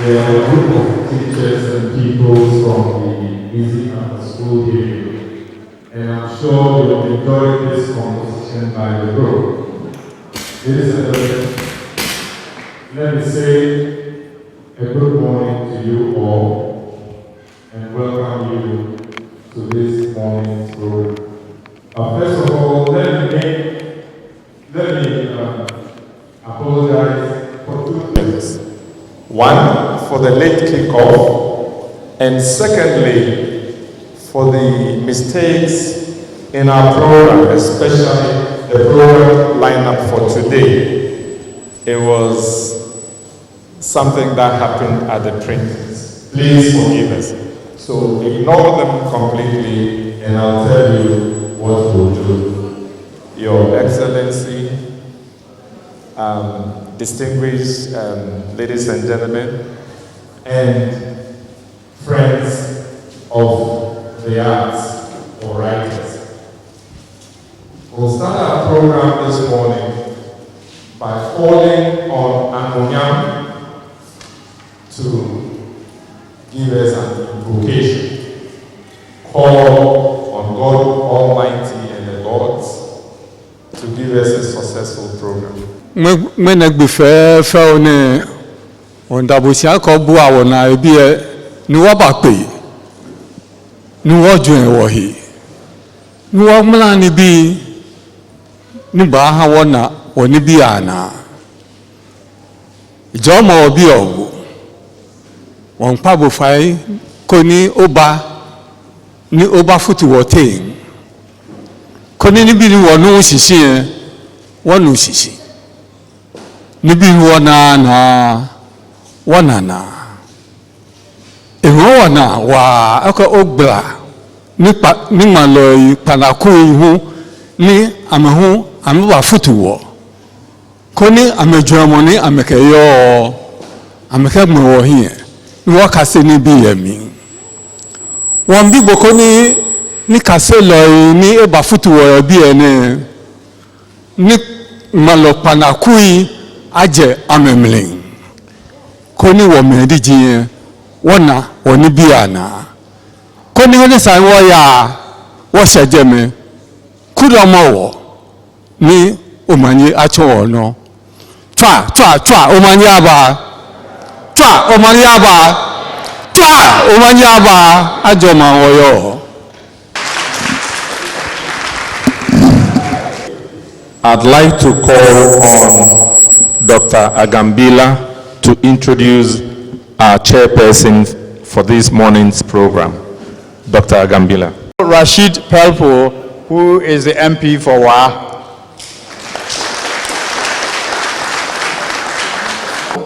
There are a group of teachers and people from the music after school here, and I'm sure you'll enjoy this composition by the group. Ladies and gentlemen, let me say a good morning to you all and welcome you to this morning's program. First of all, let me apologize for two things. One, for the late kickoff, and secondly, for the mistakes in our program, especially the program lineup for today. It was something that happened at the printers. Please forgive us. So ignore them completely, and I'll tell you what we'll do. Your Excellency, distinguished ladies and gentlemen, and friends of the arts or writers. We'll start our program this morning by calling on Amonyam to give us an invocation. Call on God Almighty and the gods to give us a successful program. When I be fair, on Dabusia Kobua, when I be a Nuabapi, Nuajuan Wahi, Nuamlani be Nubaha Wana, or Nibiana Jomo Bio, one Pabu Fai, Koni Oba, Ni Oba Futu Wating, Koni Nibi Wanu Shishi, Wanu Shishi. Nibi wana wana wa aka ogba ni malo panaku hu ni amahu amwa futuwo koni amejwamo ni amekeyo amekegmo hie ni wakase ni bi yemi won bi boko ni kase lo ni eba futuwo bi ene ni malo panaku aje amemling koni wo mediji wona oni biana koni woni san wo ya wo shejeme kudomo ni omanyi acho no twa omanyi aba twa omanyi aba twa omanyi aba ajo ma woyo. I'd like to call on Dr. Agambila to introduce our chairperson for this morning's program. Dr. Agambila. Rashid Pelpo, who is the MP for Wa.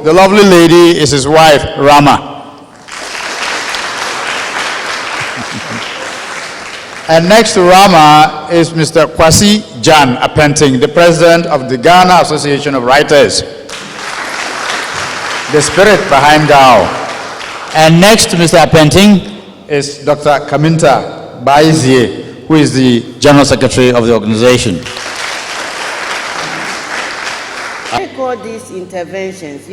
The lovely lady is his wife, Rama. And next to Rama is Mr. Kwasi Jan Apenting, the president of the Ghana Association of Writers, the spirit behind GAW. And next to Mr. Apenting is Dr. Kaminta Baizie, who is the general secretary of the organization. I call these interventions,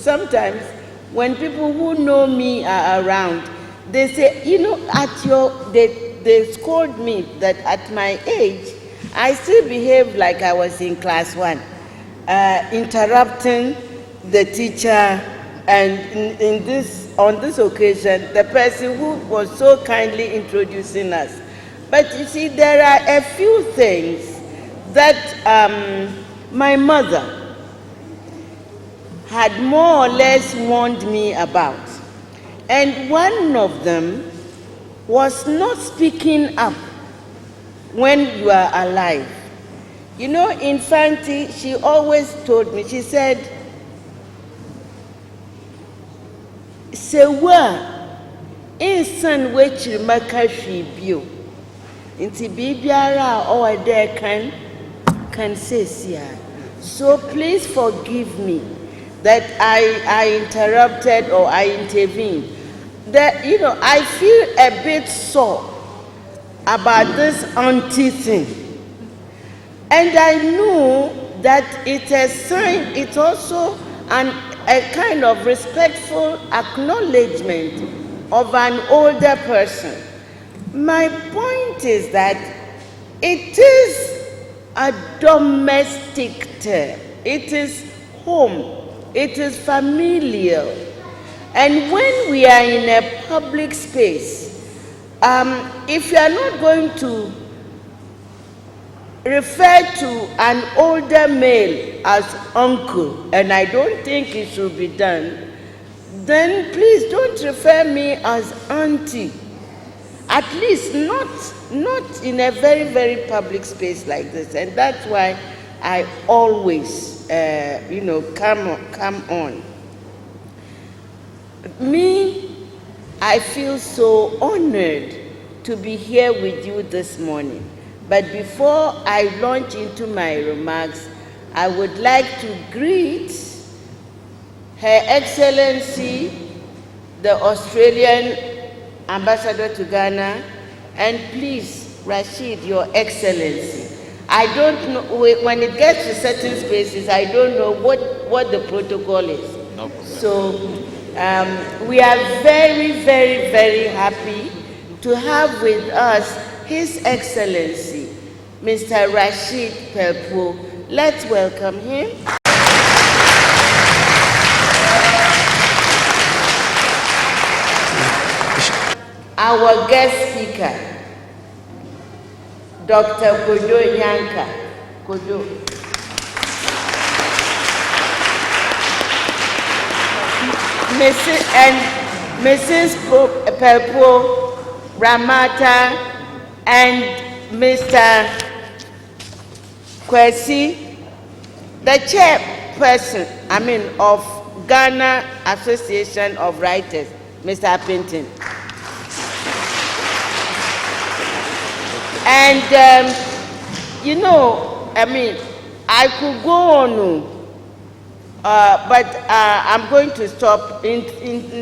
sometimes when people who know me are around, they say, they scold me that at my age, I still behave like I was in class 1, interrupting the teacher, and on this occasion, the person who was so kindly introducing us. But you see, there are a few things that my mother had more or less warned me about. And one of them was not speaking up when you are alive. Infanti, she always told me, she said, Sewa, insan wechiri maka shibio. Inti bibiara or there can say siya. So please forgive me that I interrupted or I intervened. That, I feel a bit sore about this auntie thing. And I know that it also and a kind of respectful acknowledgement of an older person. My point is that it is a domestic term. It is home. It is familial. And when we are in a public space, if you are not going to refer to an older male as uncle, and I don't think it should be done, then please don't refer me as auntie. At least not in a very, very public space like this. And that's why I always, come on. Me, I feel so honored to be here with you this morning. But before I launch into my remarks, I would like to greet Her Excellency, the Australian Ambassador to Ghana, and please, Rashid, Your Excellency. I don't know, when it gets to certain spaces, I don't know what the protocol is. No problem. So we are very, very, very happy to have with us His Excellency, Mr. Rashid Pelpo. Let's welcome him. Our guest speaker, Dr. Kojo Nyanka. Kojo. Mrs. Pelpo, Ramata, and Mr. Kwesi, the chairperson, of Ghana Association of Writers, Mr. Appleton. And, I could go on, but I'm going to stop in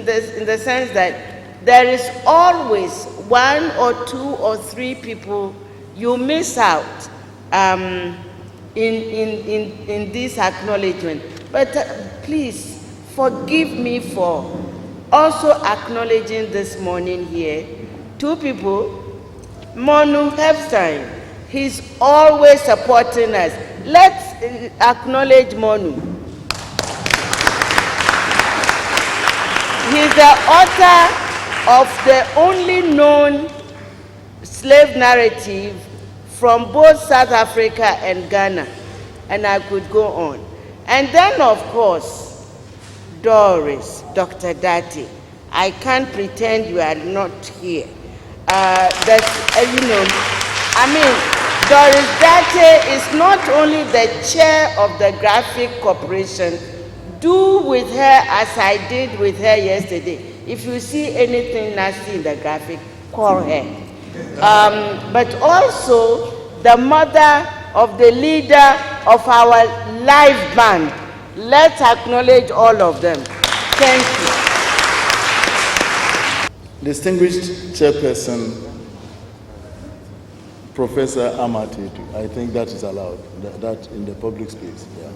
the sense that there is always one or two or three people you miss out in this acknowledgement. But please forgive me for also acknowledging this morning here two people. Monu Hefstein, he's always supporting us. Let's acknowledge Monu. He's the author of the only known slave narrative from both South Africa and Ghana, and I could go on. And then, of course, Doris, Dr. Dati. I can't pretend you are not here. Doris Dati is not only the chair of the Graphic Corporation. Do with her as I did with her yesterday. If you see anything nasty in the graphic, call her. But also the mother of the leader of our live band. Let's acknowledge all of them. Thank you. Distinguished Chairperson, Professor Amatitu, I think that is allowed, that in the public space. Yeah.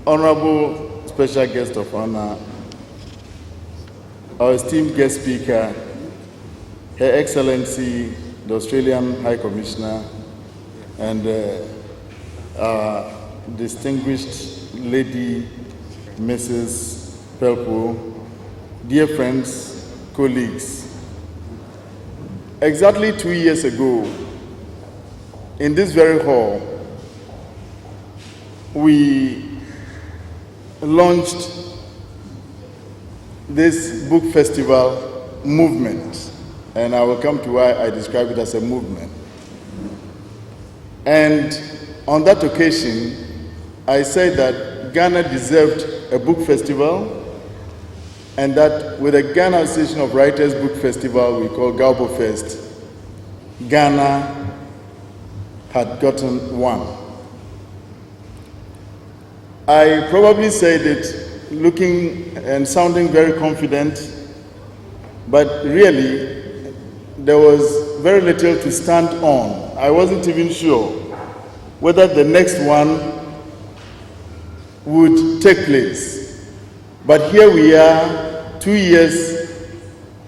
Honorable Special Guest of Honor, our esteemed guest speaker, Her Excellency, the Australian High Commissioner, and our distinguished lady, Mrs. Pelpo, dear friends, colleagues. Exactly 2 years ago, in this very hall, we launched this book festival movement, and I will come to why I describe it as a movement. And on that occasion, I said that Ghana deserved a book festival, and that with the Ghana Association of Writers Book Festival we call GAWBOFEST, Ghana had gotten one. I probably said it looking and sounding very confident, but really there was very little to stand on. I wasn't even sure whether the next one would take place. But here we are, 2 years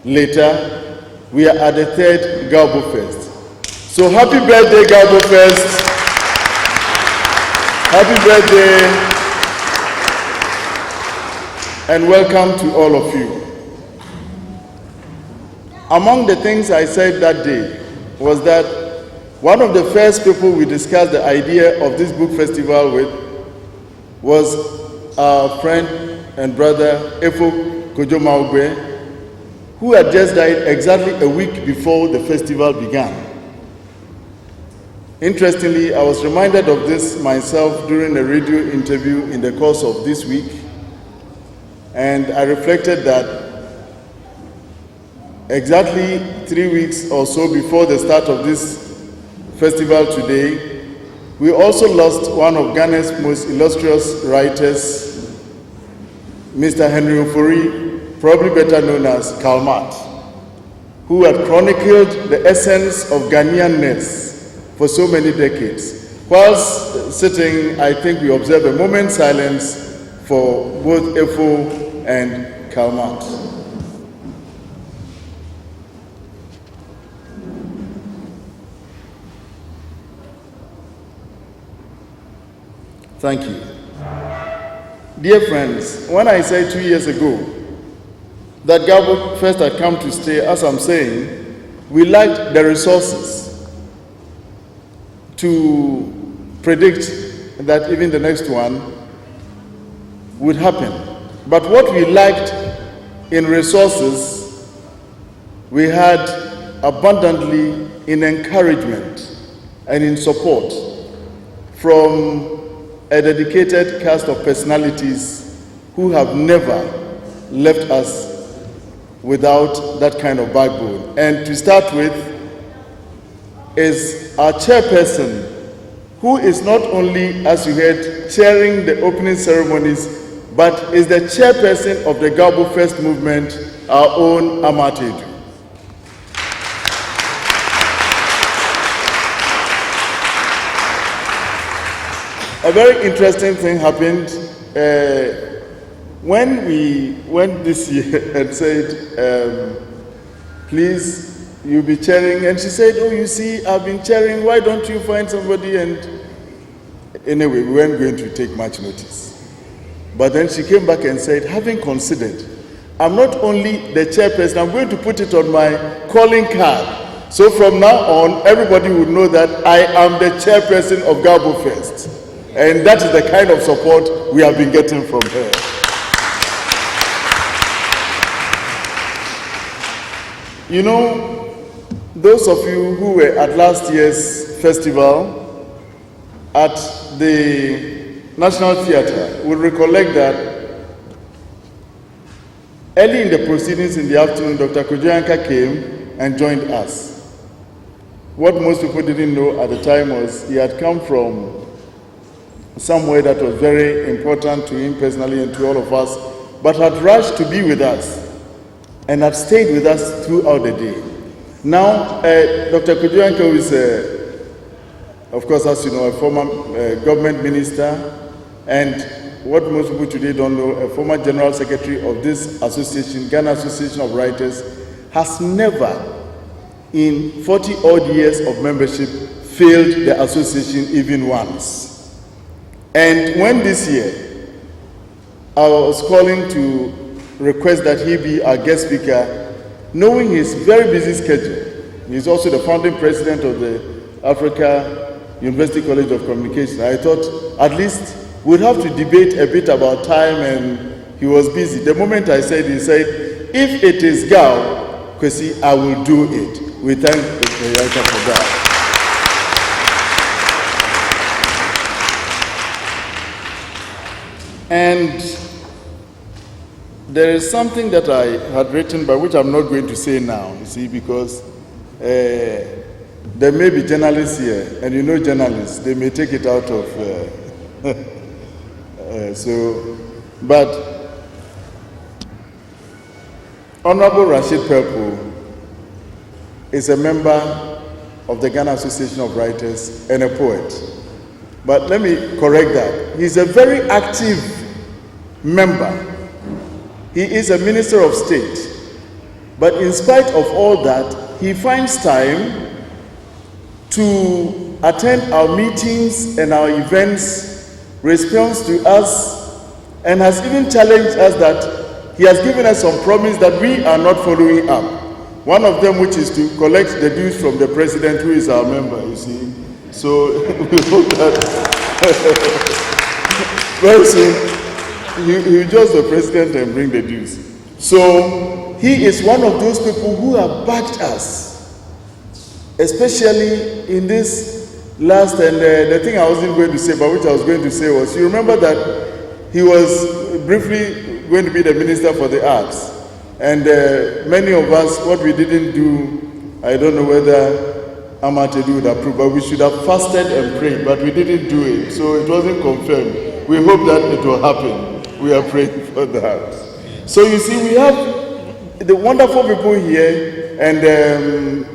later, we are at the third GAWBOFEST. So happy birthday, GAWBOFEST. Happy birthday, and welcome to all of you. Among the things I said that day was that one of the first people we discussed the idea of this book festival with was our friend and brother Efo Kojo-Maugbe, who had just died exactly a week before the festival began. Interestingly, I was reminded of this myself during a radio interview in the course of this week, and I reflected that exactly 3 weeks or so before the start of this festival today, we also lost one of Ghana's most illustrious writers, Mr. Henry Ofori, probably better known as Karl Marx, who had chronicled the essence of Ghanaianness for so many decades. Whilst sitting, I think we observed a moment's silence for both Efo and Karl Marx. Thank you. Dear friends, when I said 2 years ago that GAWBOFEST had come to stay, as I'm saying, we lacked the resources to predict that even the next one would happen. But what we lacked in resources, we had abundantly in encouragement and in support from a dedicated cast of personalities who have never left us without that kind of backbone. And to start with is our chairperson, who is not only, as you heard, chairing the opening ceremonies, but is the chairperson of the GAWBOFEST movement, our own Amatedu. A very interesting thing happened when we went this year and said, please, you'll be chairing. And she said, oh, you see, I've been chairing. Why don't you find somebody? And anyway, we weren't going to take much notice. But then she came back and said, having considered, I'm not only the chairperson, I'm going to put it on my calling card. So from now on, everybody would know that I am the chairperson of GAWBOFEST. And that is the kind of support we have been getting from her. You know, those of you who were at last year's festival at the National Theatre will recollect that early in the proceedings in the afternoon, Dr. Kojo came and joined us. What most people didn't know at the time was he had come from somewhere that was very important to him personally and to all of us, but had rushed to be with us and had stayed with us throughout the day. Now, Dr. Kojo is, of course, as you know, a former government minister, and what most people today don't know, a former general secretary of this association, Ghana Association of Writers, has never, in 40-odd years of membership, failed the association even once. And when this year, I was calling to request that he be our guest speaker, knowing his very busy schedule. He's also the founding president of the Africa University College of Communication. I thought at least we'd have to debate a bit about time, and he was busy. The moment I said, he said, if it is GAW, Kwesi, I will do it. We thank the writer for that. And there is something that I had written, but which I'm not going to say now, you see, because there may be journalists here, and you know journalists, they may take it out of, but Honorable Rashid Perpo is a member of the Ghana Association of Writers and a poet. But let me correct that. He's a very active member. He is a minister of state. But in spite of all that, he finds time to attend our meetings and our events, responds to us, and has even challenged us that he has given us some promise that we are not following up. One of them, which is to collect the dues from the president, who is our member, you see. So we hope that very soon he will just the president and bring the dues. So he is one of those people who have backed us, especially in this last, and the thing I wasn't going to say, but which I was going to say was, you remember that he was briefly going to be the minister for the arts. And many of us, what we didn't do, I don't know whether Amatedu would approve, but we should have fasted and prayed, but we didn't do it, so it wasn't confirmed. We hope that it will happen. We are praying for that. So you see, we have the wonderful people here, and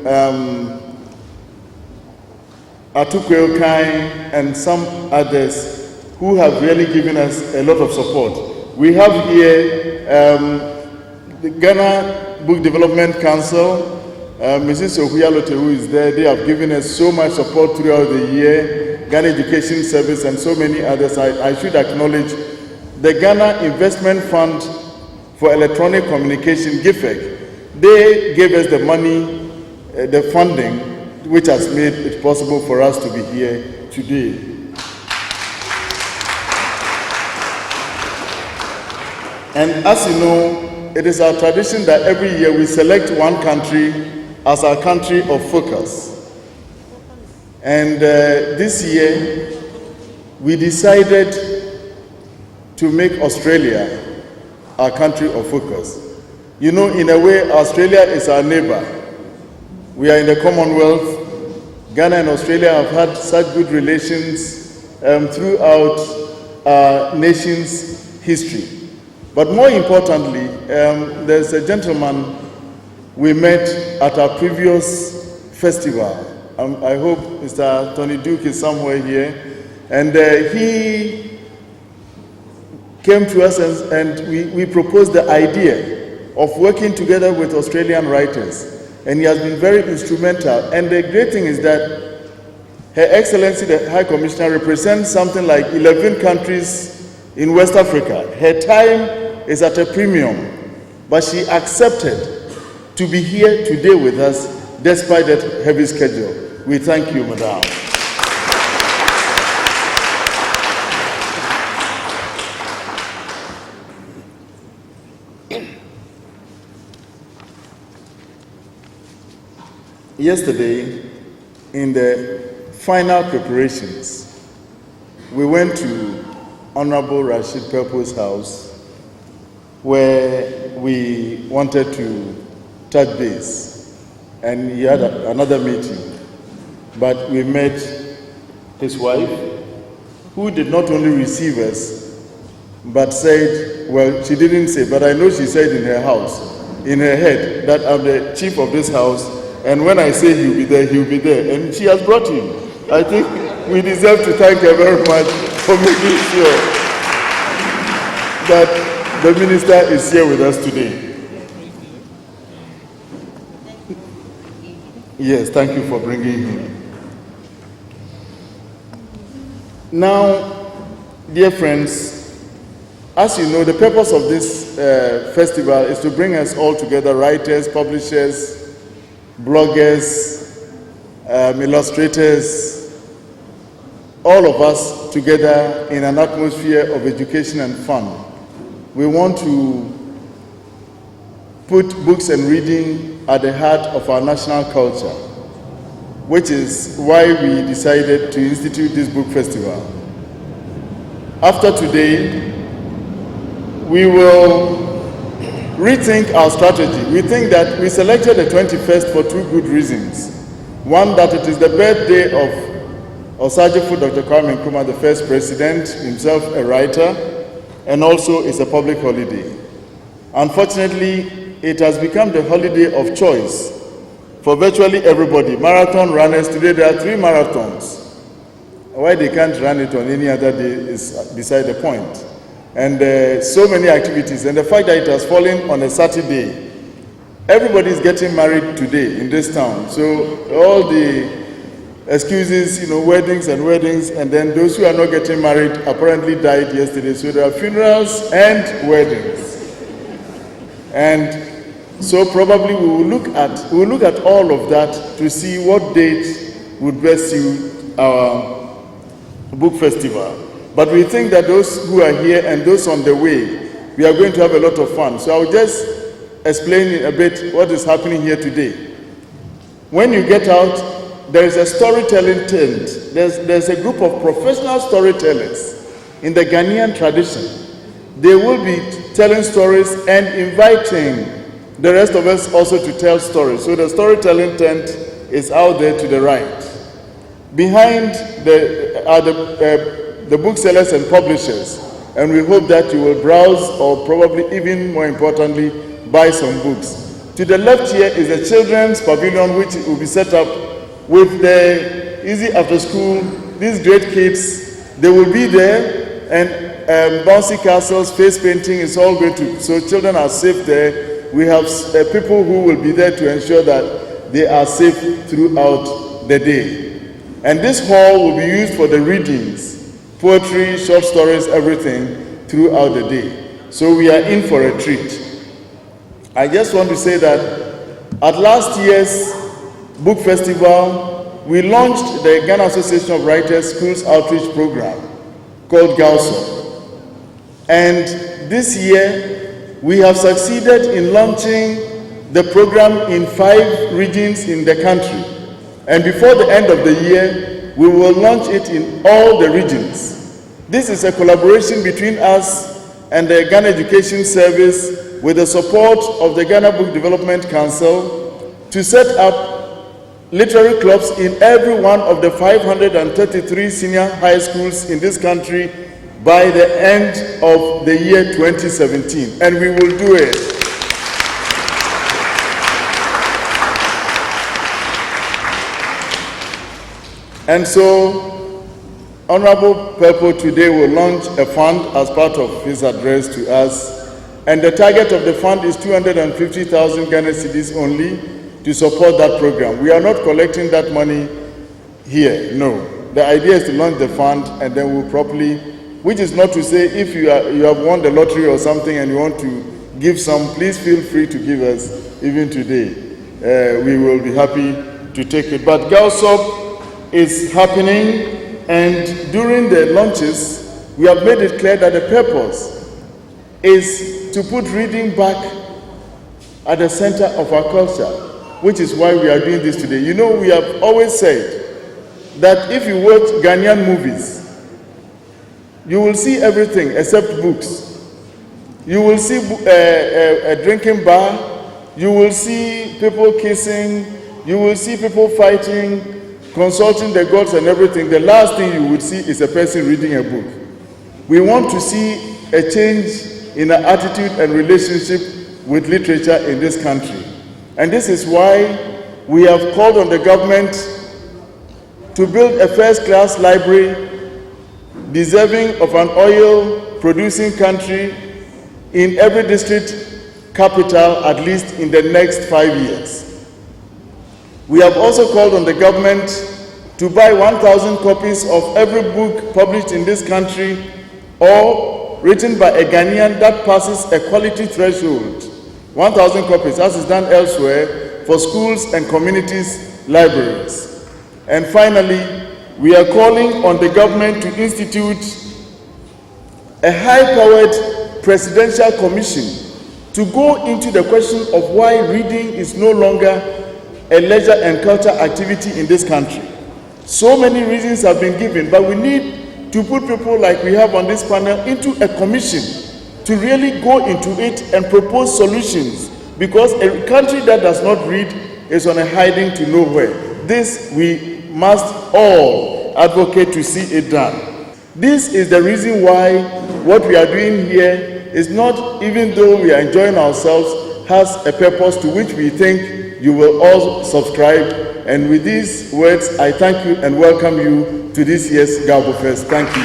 Atukwe Okai and some others who have really given us a lot of support. We have here the Ghana Book Development Council, Mrs. Ohuyalote, who is there. They have given us so much support throughout the year, Ghana Education Service and so many others. I should acknowledge the Ghana Investment Fund for Electronic Communication, GIFEC. They gave us the money, the funding, which has made it possible for us to be here today. And as you know, it is our tradition that every year we select one country as our country of focus. And this year, we decided to make Australia our country of focus. You know, in a way, Australia is our neighbor. We are in the Commonwealth. Ghana and Australia have had such good relations throughout our nation's history. But more importantly, there's a gentleman we met at our previous festival. I hope Mr. Tony Duke is somewhere here. And he came to us and we proposed the idea of working together with Australian writers. And he has been very instrumental. And the great thing is that Her Excellency, the High Commissioner, represents something like 11 countries in West Africa. Her time is at a premium, but she accepted to be here today with us despite that heavy schedule. We thank you, Madam. Yesterday, in the final preparations, we went to Honorable Rashid Purpo's house, where we wanted to touch base, and he had another meeting. But we met his wife, who did not only receive us, but said, well, she didn't say, but I know she said in her house, in her head, that I'm the chief of this house, and when I say he'll be there, and she has brought him. I think we deserve to thank her very much for making sure that the minister is here with us today. Yes, thank you for bringing him. Now, dear friends, as you know, the purpose of this festival is to bring us all together, writers, publishers, bloggers, illustrators, all of us together in an atmosphere of education and fun. We want to put books and reading at the heart of our national culture, which is why we decided to institute this book festival. After today, we will rethink our strategy. We think that we selected the 21st for two good reasons. One, that it is the birthday of Osagyefo Dr. Kwame Nkrumah, the first president, himself a writer, and also it's a public holiday. Unfortunately, it has become the holiday of choice for virtually everybody. Marathon runners, today there are 3 marathons. Why they can't run it on any other day is beside the point. And so many activities, and the fact that it has fallen on a Saturday, everybody is getting married today in this town. So all the excuses, weddings, and then those who are not getting married apparently died yesterday. So there are funerals and weddings. And so probably we will look at all of that to see what date would best suit our book festival. But we think that those who are here and those on the way, we are going to have a lot of fun. So I'll just explain a bit what is happening here today. When you get out, there is a storytelling tent. There's a group of professional storytellers in the Ghanaian tradition. They will be telling stories and inviting the rest of us also to tell stories. So the storytelling tent is out there to the right. Behind are the booksellers and publishers, and we hope that you will browse or probably even more importantly buy some books. To the left here is a children's pavilion which will be set up with the easy after school. These great kids, they will be there, and bouncy castles, face painting is all going to, so children are safe there. We have people who will be there to ensure that they are safe throughout the day. And this hall will be used for the readings, poetry, short stories, everything throughout the day. So we are in for a treat. I just want to say that at last year's book festival, we launched the Ghana Association of Writers Schools Outreach Program called GAWBOFEST. And this year, we have succeeded in launching the program in 5 regions in the country. And before the end of the year, we will launch it in all the regions. This is a collaboration between us and the Ghana Education Service with the support of the Ghana Book Development Council to set up literary clubs in every one of the 533 senior high schools in this country by the end of the year 2017. And we will do it. And so, Honorable Pelpo today will launch a fund as part of his address to us. And the target of the fund is 250,000 Ghana cedis only to support that program. We are not collecting that money here, no. The idea is to launch the fund and then we'll properly, which is not to say if you have won the lottery or something and you want to give some, please feel free to give us even today. We will be happy to take it. But GAWSOP is happening, and during the launches, we have made it clear that the purpose is to put reading back at the center of our culture, which is why we are doing this today. We have always said that if you watch Ghanaian movies, you will see everything except books. You will see a drinking bar, you will see people kissing, you will see people fighting, consulting the gods and everything. The last thing you would see is a person reading a book. We want to see a change in our attitude and relationship with literature in this country. And this is why we have called on the government to build a first-class library deserving of an oil-producing country in every district capital, at least in the next 5 years. We have also called on the government to buy 1,000 copies of every book published in this country or written by a Ghanaian that passes a quality threshold. 1,000 copies, as is done elsewhere, for schools and communities' libraries. And finally, we are calling on the government to institute a high-powered presidential commission to go into the question of why reading is no longer a leisure and culture activity in this country. So many reasons have been given, but we need to put people like we have on this panel into a commission to really go into it and propose solutions, because a country that does not read is on a hiding to nowhere. This we must all advocate to see it done. This is the reason why what we are doing here is not, even though we are enjoying ourselves, has a purpose to which we think you will all subscribe. And with these words, I thank you and welcome you to to this year's GAWBOFEST. Thank you.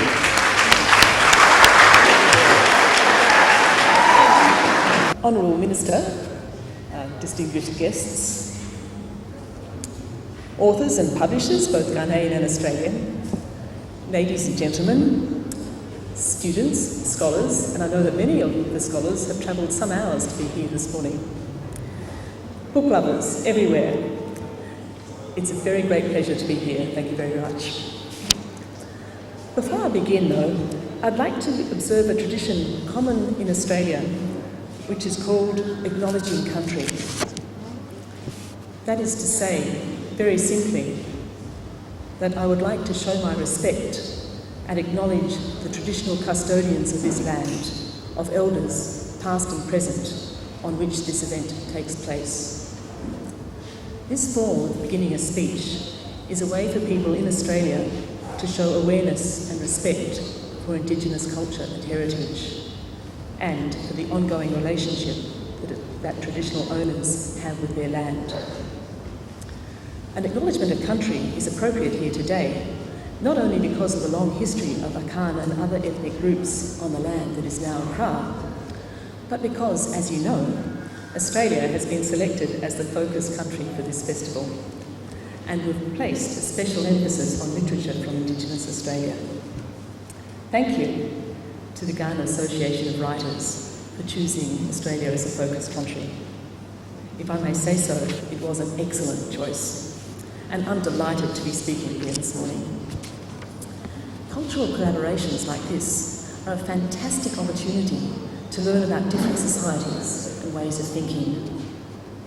Honourable Minister, distinguished guests, authors and publishers, both Ghanaian and Australian, ladies and gentlemen, students, scholars, and I know that many of the scholars have travelled some hours to be here this morning. Book lovers everywhere, it's a very great pleasure to be here. Thank you very much. Before I begin though, I'd like to observe a tradition common in Australia which is called acknowledging country. That is to say, very simply, that I would like to show my respect and acknowledge the traditional custodians of this land, of elders, past and present, on which this event takes place. This form of beginning a speech is a way for people in Australia to show awareness and respect for Indigenous culture and heritage, and for the ongoing relationship that traditional owners have with their land. An acknowledgement of country is appropriate here today, not only because of the long history of Akan and other ethnic groups on the land that is now Accra, but because, as you know, Australia has been selected as the focus country for this festival, and we've placed a special emphasis on literature from Indigenous Australia. Thank you to the Ghana Association of Writers for choosing Australia as a focus country. If I may say so, it was an excellent choice, and I'm delighted to be speaking here this morning. Cultural collaborations like this are a fantastic opportunity to learn about different societies and ways of thinking,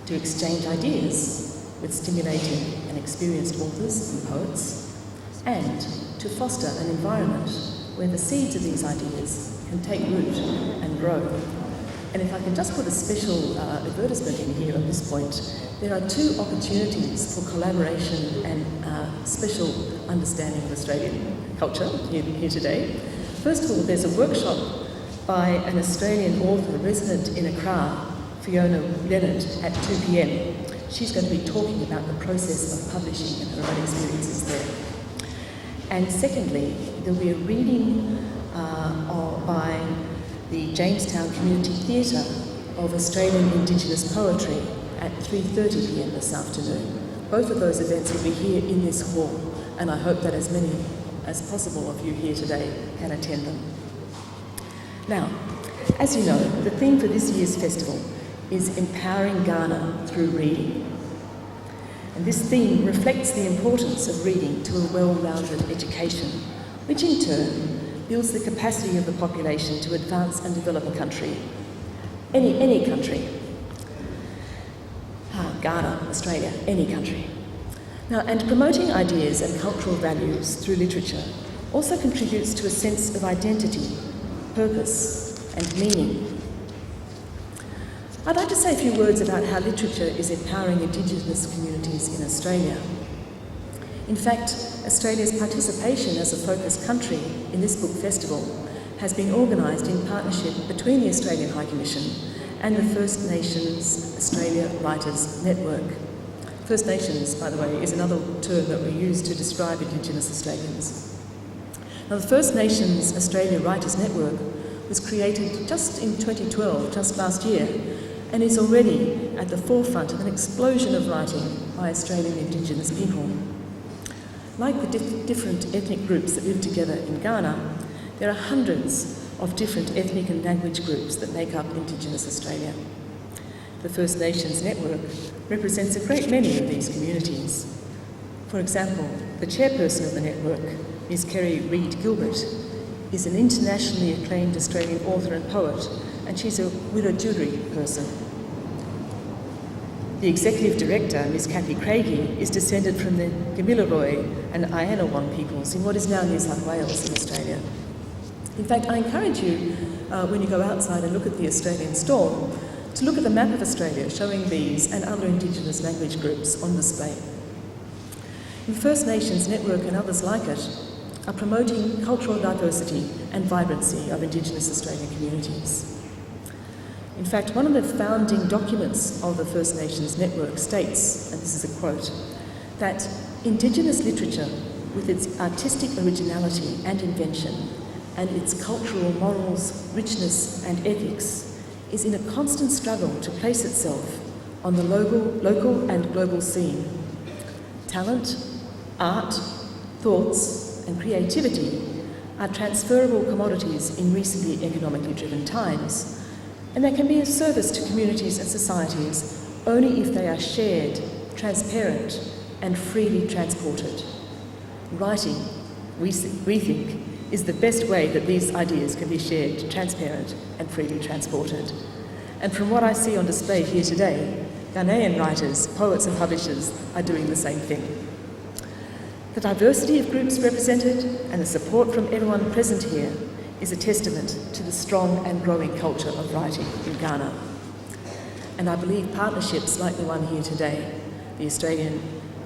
to exchange ideas with stimulating and experienced authors and poets, and to foster an environment where the seeds of these ideas can take root and grow. And if I can just put a special advertisement in here at this point, there are two opportunities for collaboration and special understanding of Australian culture here today. First of all, there's a workshop by an Australian author resident in Accra, Fiona Leonard, at 2 p.m. She's going to be talking about the process of publishing and her own experiences there. And secondly, there'll be a reading by the Jamestown Community Theatre of Australian Indigenous poetry at 3:30 p.m. this afternoon. Both of those events will be here in this hall, and I hope that as many as possible of you here today can attend them. Now, as you know, the theme for this year's festival is Empowering Ghana Through Reading. And this theme reflects the importance of reading to a well-rounded education, which in turn builds the capacity of the population to advance and develop a country, any country. Ghana, Australia, any country. Now, and promoting ideas and cultural values through literature also contributes to a sense of identity, purpose, and meaning. I'd like to say a few words about how literature is empowering Indigenous communities in Australia. In fact, Australia's participation as a focus country in this book festival has been organised in partnership between the Australian High Commission and the First Nations Australia Writers Network. First Nations, by the way, is another term that we use to describe Indigenous Australians. Now, the First Nations Australia Writers Network was created just in 2012, just last year, and is already at the forefront of an explosion of writing by Australian Indigenous people. Like the different ethnic groups that live together in Ghana, there are hundreds of different ethnic and language groups that make up Indigenous Australia. The First Nations Network represents a great many of these communities. For example, the chairperson of the network, Ms. Kerry Reid Gilbert, is an internationally acclaimed Australian author and poet, and she's a Wiradjuri person. The executive director, Ms. Kathy Craigie, is descended from the Gamilaroi and Ayanawan peoples in what is now New South Wales in Australia. In fact, I encourage you, when you go outside and look at the Australian stall, to look at the map of Australia showing these and other Indigenous language groups on display. The First Nations Network and others like it are promoting cultural diversity and vibrancy of Indigenous Australian communities. In fact, one of the founding documents of the First Nations Network states, and this is a quote, that Indigenous literature with its artistic originality and invention, and its cultural morals, richness and ethics, is in a constant struggle to place itself on the local and global scene. Talent, art, thoughts and creativity are transferable commodities in recently economically driven times, and they can be of service to communities and societies only if they are shared, transparent and freely transported. Writing, we think, is the best way that these ideas can be shared, transparent and freely transported. And from what I see on display here today, Ghanaian writers, poets and publishers are doing the same thing. The diversity of groups represented and the support from everyone present here is a testament to the strong and growing culture of writing in Ghana. And I believe partnerships like the one here today, the Australian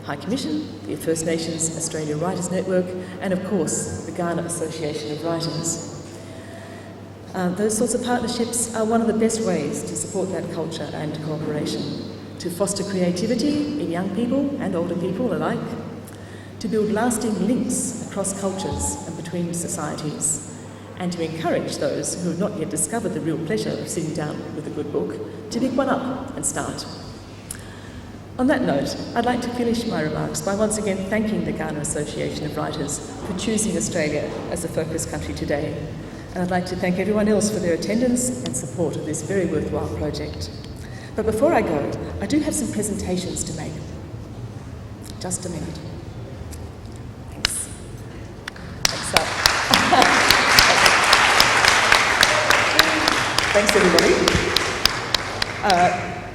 High Commission, the First Nations Australia Writers Network, and of course the Ghana Association of Writers. Those sorts of partnerships are one of the best ways to support that culture and cooperation, to foster creativity in young people and older people alike, to build lasting links across cultures and between societies, and to encourage those who have not yet discovered the real pleasure of sitting down with a good book to pick one up and start. On that note, I'd like to finish my remarks by once again thanking the Ghana Association of Writers for choosing Australia as the focus country today. And I'd like to thank everyone else for their attendance and support of this very worthwhile project. But before I go, I do have some presentations to make. Just a minute. Thanks. Thanks, everybody.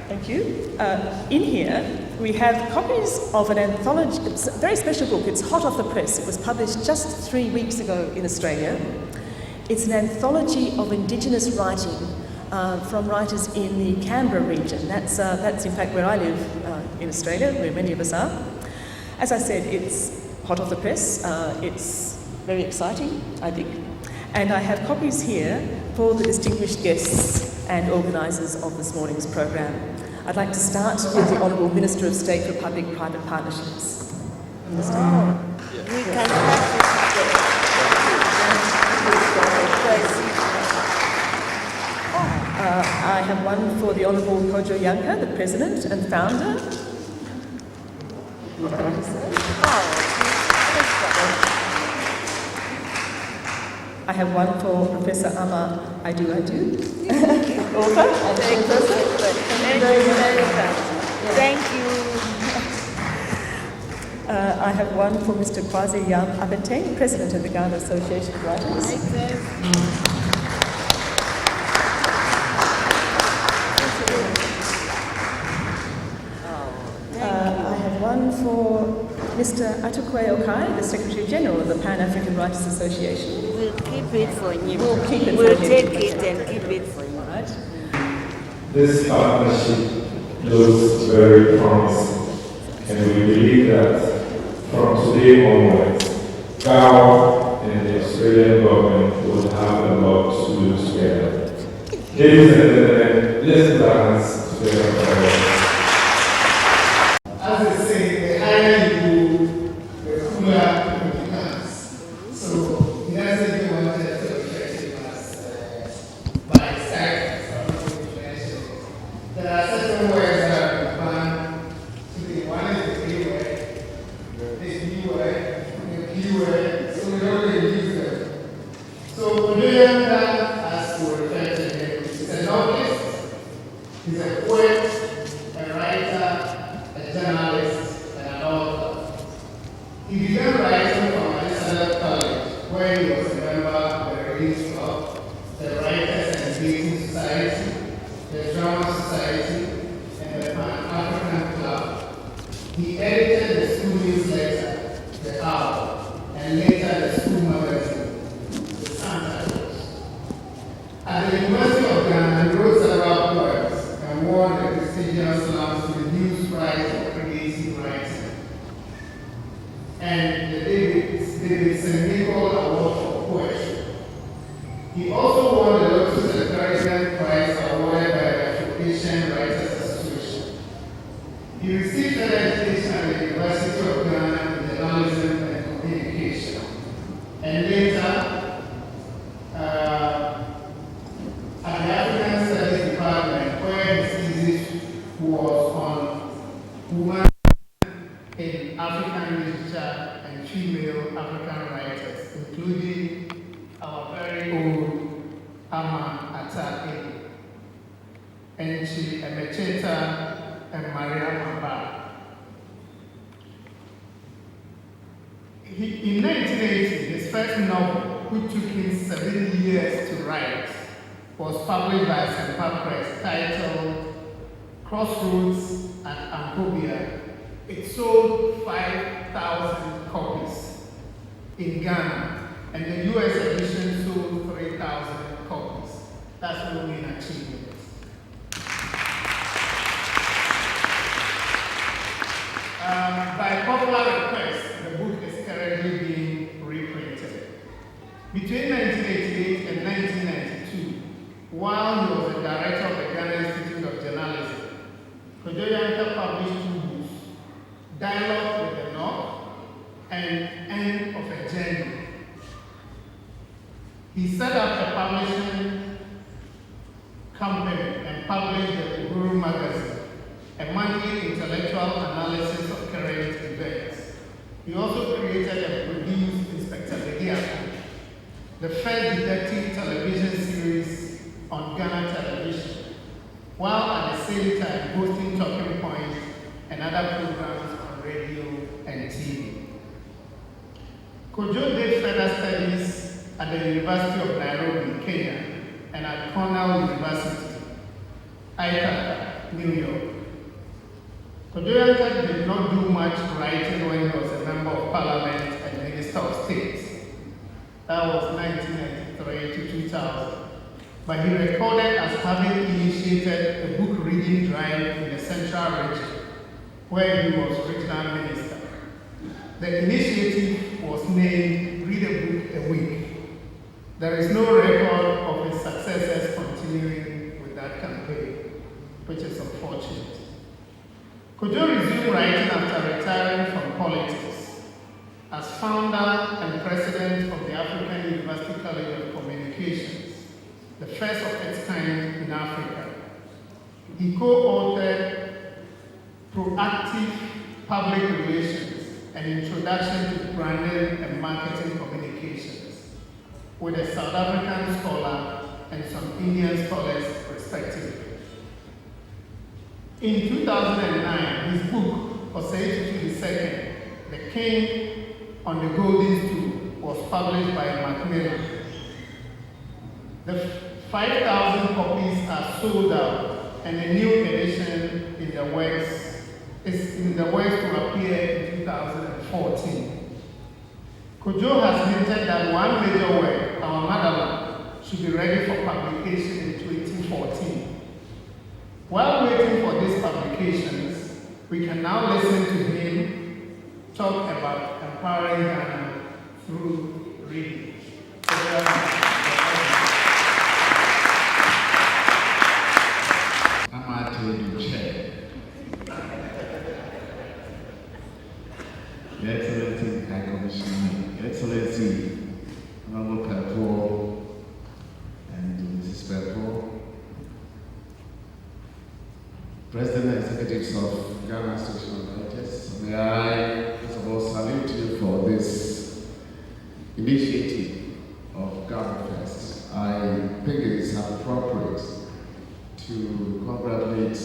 Thank you. In here, we have copies of an anthology. It's a very special book. It's hot off the press. It was published just 3 weeks ago in Australia. It's an anthology of Indigenous writing from writers in the Canberra region. That's in fact where I live in Australia, where many of us are. As I said, it's hot off the press. It's very exciting, I think. And I have copies here for the distinguished guests and organisers of this morning's programme. I'd like to start with the Honourable Minister of State for Public-Private Partnerships. Minister. We can have I have one for the Honourable Kojo Yanka, the President and Founder. I have one for Professor Ama Adu, author and person. Thank you. I have one for Mr. Kwasi Yam Abenteng, President of the Ghana Association of Writers. One for Mr. Atukwe Okai, the Secretary General of the Pan-African Writers Association. We'll keep it for you. We'll keep it We'll for you. take it and keep it for you. Right. This partnership looks very promising, and we believe that from today onwards, GAWBOFEST and the Australian government will have a lot to do together. Ladies and gentlemen, let's put our hands together for as they say, the higher you go, the cooler it becomes. So, it doesn't even want to effective as by side from information. There are certain words that are banned today. One is the A word, the B word, the P word, so we don't really use them. So, Odoyanga, as we refer to him, is a novelist, he's a poet, a writer, a journalist, and an author. He began writing from Elizabeth College, where he was a member of the Reading Club, the Writers and Debating Society, the Drama Society, and the Pan-African Club. He edited the school newsletter, The Hour, and later the school magazine, The Santa Claus. At the University of Ghana, he wrote several poems and won the prestigious News Prize for Creative Writing and the Davidson Nicol Award for Poetry. He also won the Lotus Encouragement Prize awarded by the Asian Writers Association. He received an education at the University of Ghana in journalism and communication. Enchi Emecheta, and Maria Mamba. In 1980, his first novel, which took him 7 years to write, was published by Sempa Press, titled Crossroads at Ampobia. It sold 5,000 copies in Ghana, and the US edition sold 3,000 copies. That's no mean achievement. By popular request, the book is currently being reprinted. Between 1988 and 1992, while he was the director of the Ghana Institute of Journalism, Kojo Yankah published 2 books, Dialogue with the North and End of a Journey. He set up a publishing company and published the Uhuru magazine, a monthly intellectual analysis of current events. He also created and produced Inspector Mediaco, the first detective television series on Ghana television, while at the same time hosting Talking Points and other programs on radio and TV. Kojo did further studies at the University of Nairobi, Kenya, and at Cornell University, Ithaca, New York. Kojo Yankah did not do much writing when he was a member of Parliament and Minister of State. That was 1993 to 2000. But he recorded as having initiated a book reading drive in the Central Region, where he was regional minister. The initiative was named Read a Book a Week. There is no record of his successors continuing with that campaign, which is unfortunate. Kojo resumed writing after retiring from politics as founder and president of the African University College of Communications, the first of its kind in Africa. He co-authored Proactive Public Relations, an introduction to branding and marketing communications, with a South African scholar and some Indian scholars, respectively. In 2009, his book, Osei Tutu II, The King on the Golden Stool, was published by Macmillan. The 5,000 copies are sold out, and a new edition is in the works to appear in 2014. Kojo has hinted that one major work, Our Motherland, should be ready for publication in 2014. While waiting for these publications, we can now listen to him talk about empowering Ghana through reading. Your Excellency, High Commissioner, Your Excellency, Honorable Perpo, and Mrs. Perpo, President and Executives of Ghana Association of Writers, may I first of all salute you for this initiative of GAWBOFEST. I think it is appropriate to congratulate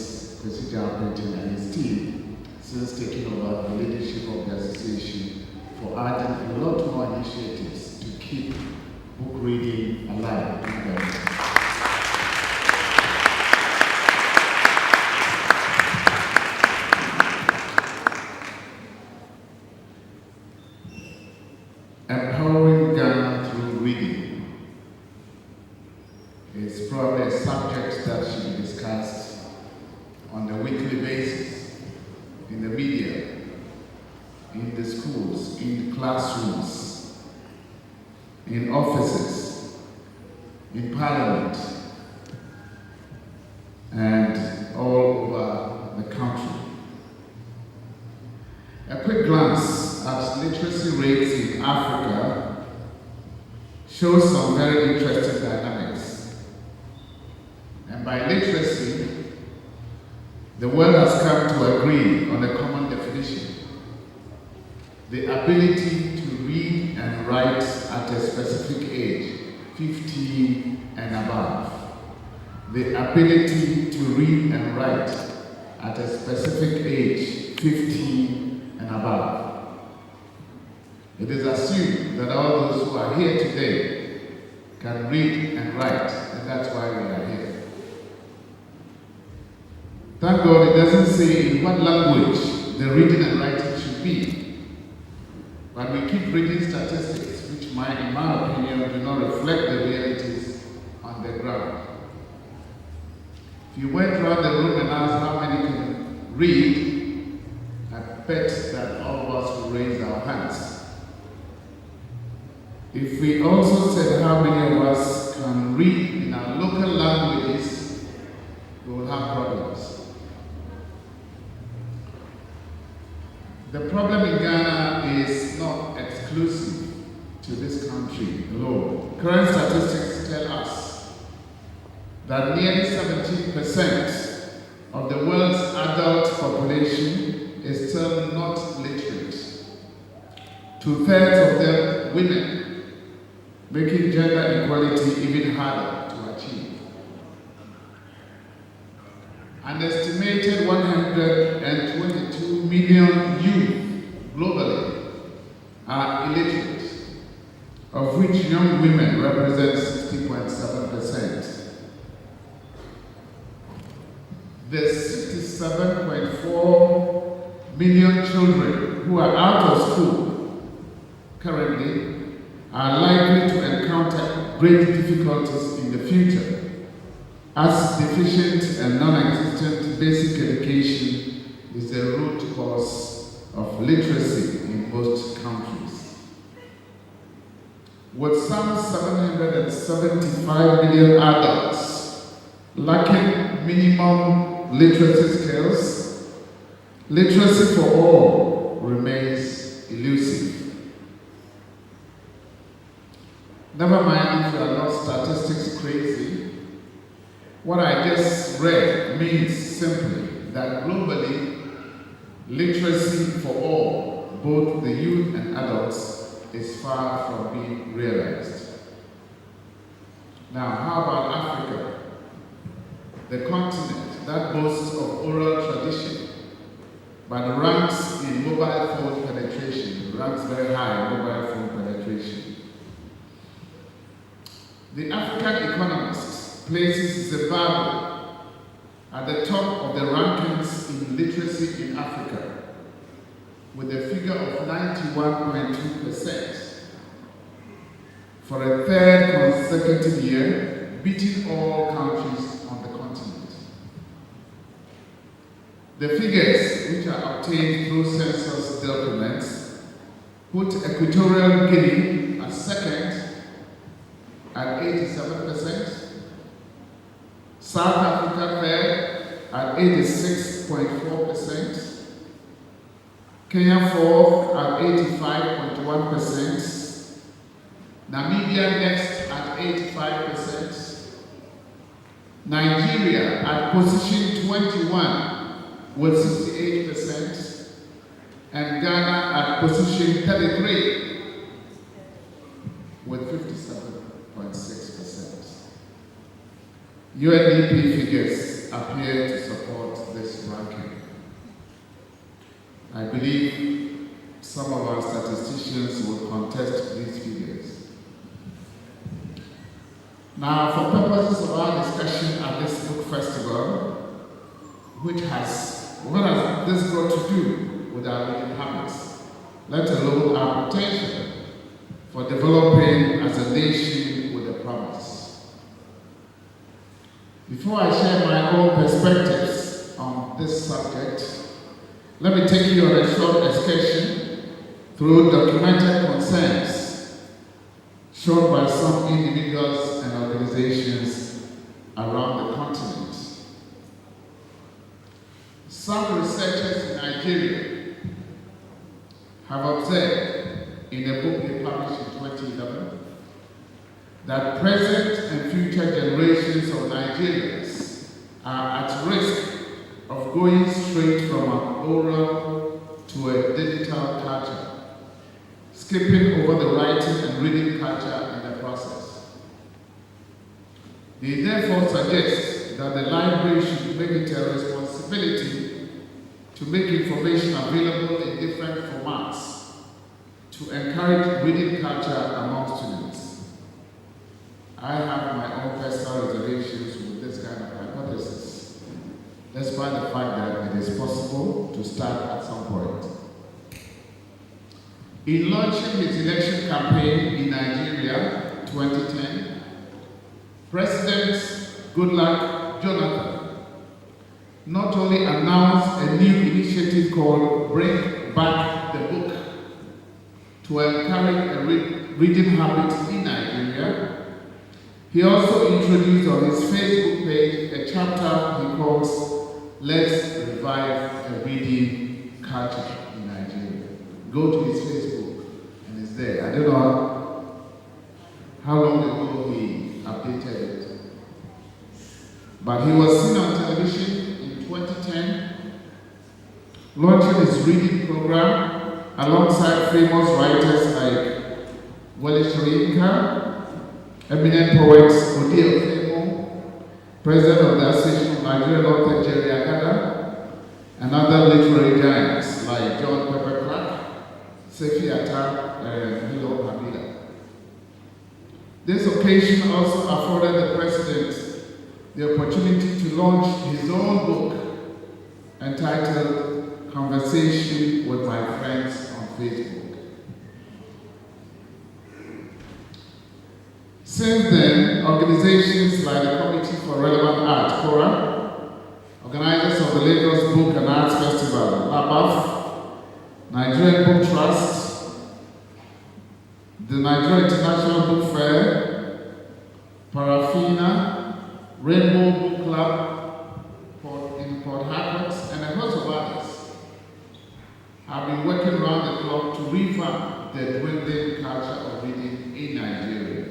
President Printing and his team since taking over the leadership of the association for adding a lot more initiatives to keep book reading alive in Ghana. Empowering Ghana through reading is probably a subject that should be discussed on a weekly basis in the media, in the schools, in the classrooms, in offices, in Parliament, and all over the country. A quick glance at literacy rates in Africa shows some very interesting dynamics. And by literacy, the world has come to agree on a common definition: the ability to read and write at a specific age, 50 and above. the ability to read and write at a specific age, 15 and above. It is assumed that all those who are here today can read and write, and that's why we are here. Thank God it doesn't say in what language the reading and writing should be. But we keep reading statistics which in my opinion, do not reflect the realities on the ground. If you went around the room and asked how many can read, I bet that all of us will raise our hands. If we also said how many of us can read in our local languages, we will have problems. The problem in Ghana is not exclusive to this country alone. Current statistics tell us that nearly 17% of the world's adult population is still not literate. 2/3 of them women, making gender equality even harder to achieve. An estimated 122 million youth globally are illiterate, of which young women represent 60.7%. The 67.4 million children who are out of school currently are likely to encounter great difficulties in the future, as deficient and non-existent basic education is the root cause of literacy in most countries. With some 775 million adults lacking minimum literacy skills, literacy for all remains elusive. Never mind if you are not statistics crazy, what I just read means simply that globally, literacy for all, both the youth and adults, is far from being realized. Now, how about Africa? The continent that boasts of oral tradition, but ranks in mobile phone penetration, ranks very high in mobile phone penetration. The African Economist places Zimbabwe at the top of the rankings in literacy in Africa, with a figure of 91.2% for a third consecutive year, beating all countries on the continent. The figures, which are obtained through census documents, put Equatorial Guinea as second at 87%, South Africa third at 86.4%, Kenya fourth at 85.1%, Namibia next at 85%, Nigeria at position 21 with 68%, and Ghana at position 33 with 57.6%. UNDP figures appear to support this ranking. I believe some of our statisticians will contest these figures. Now, for purposes of our discussion at this book festival, what has this got to do with our reading habits, let alone our potential for developing as a nation with a promise? Before I share my own perspectives on this subject, let me take you on a short excursion through documented concerns shown by some individuals and organizations around the continent. Some researchers in Nigeria have observed in a book they published in 2011 that present and future generations of Nigerians are at risk of going straight from an oral to a digital culture, skipping over the writing and reading culture in the process. They therefore suggest that the library should make it a responsibility to make information available in different formats to encourage reading culture among students. I have my own personal reservations with this kind of hypothesis, despite the fact that it is possible to start at some point. In launching his election campaign in Nigeria 2010, President Goodluck Jonathan not only announced a new initiative called Bring Back the Book to encourage a reading habit in Nigeria, he also introduced on his Facebook page a chapter he calls Let's Revive a Reading Culture in Nigeria. Go to his Facebook and it's there. I don't know how long ago he updated it. But he was seen on television in 2010 launching his reading program alongside famous writers like Wole Soyinka, eminent poets Odi Ofemo, president of the Association of Nigerian Authors Jerry Agada, and other literary giants like John Pepper Clark, Sefi Atta, and Milo Habila. This occasion also afforded the president the opportunity to launch his own book entitled Conversation with My Friends on Facebook. Since then, organizations like the Committee for Relevant Art, CORA, organizers of the Lagos Book and Arts Festival, GAWBOFEST, Nigerian Book Trust, the Nigeria International Book Fair, Parafina, Rainbow Book Club in Port Harcourt, and a host of others have been working around the clock to revamp the dwindling culture of reading in Nigeria.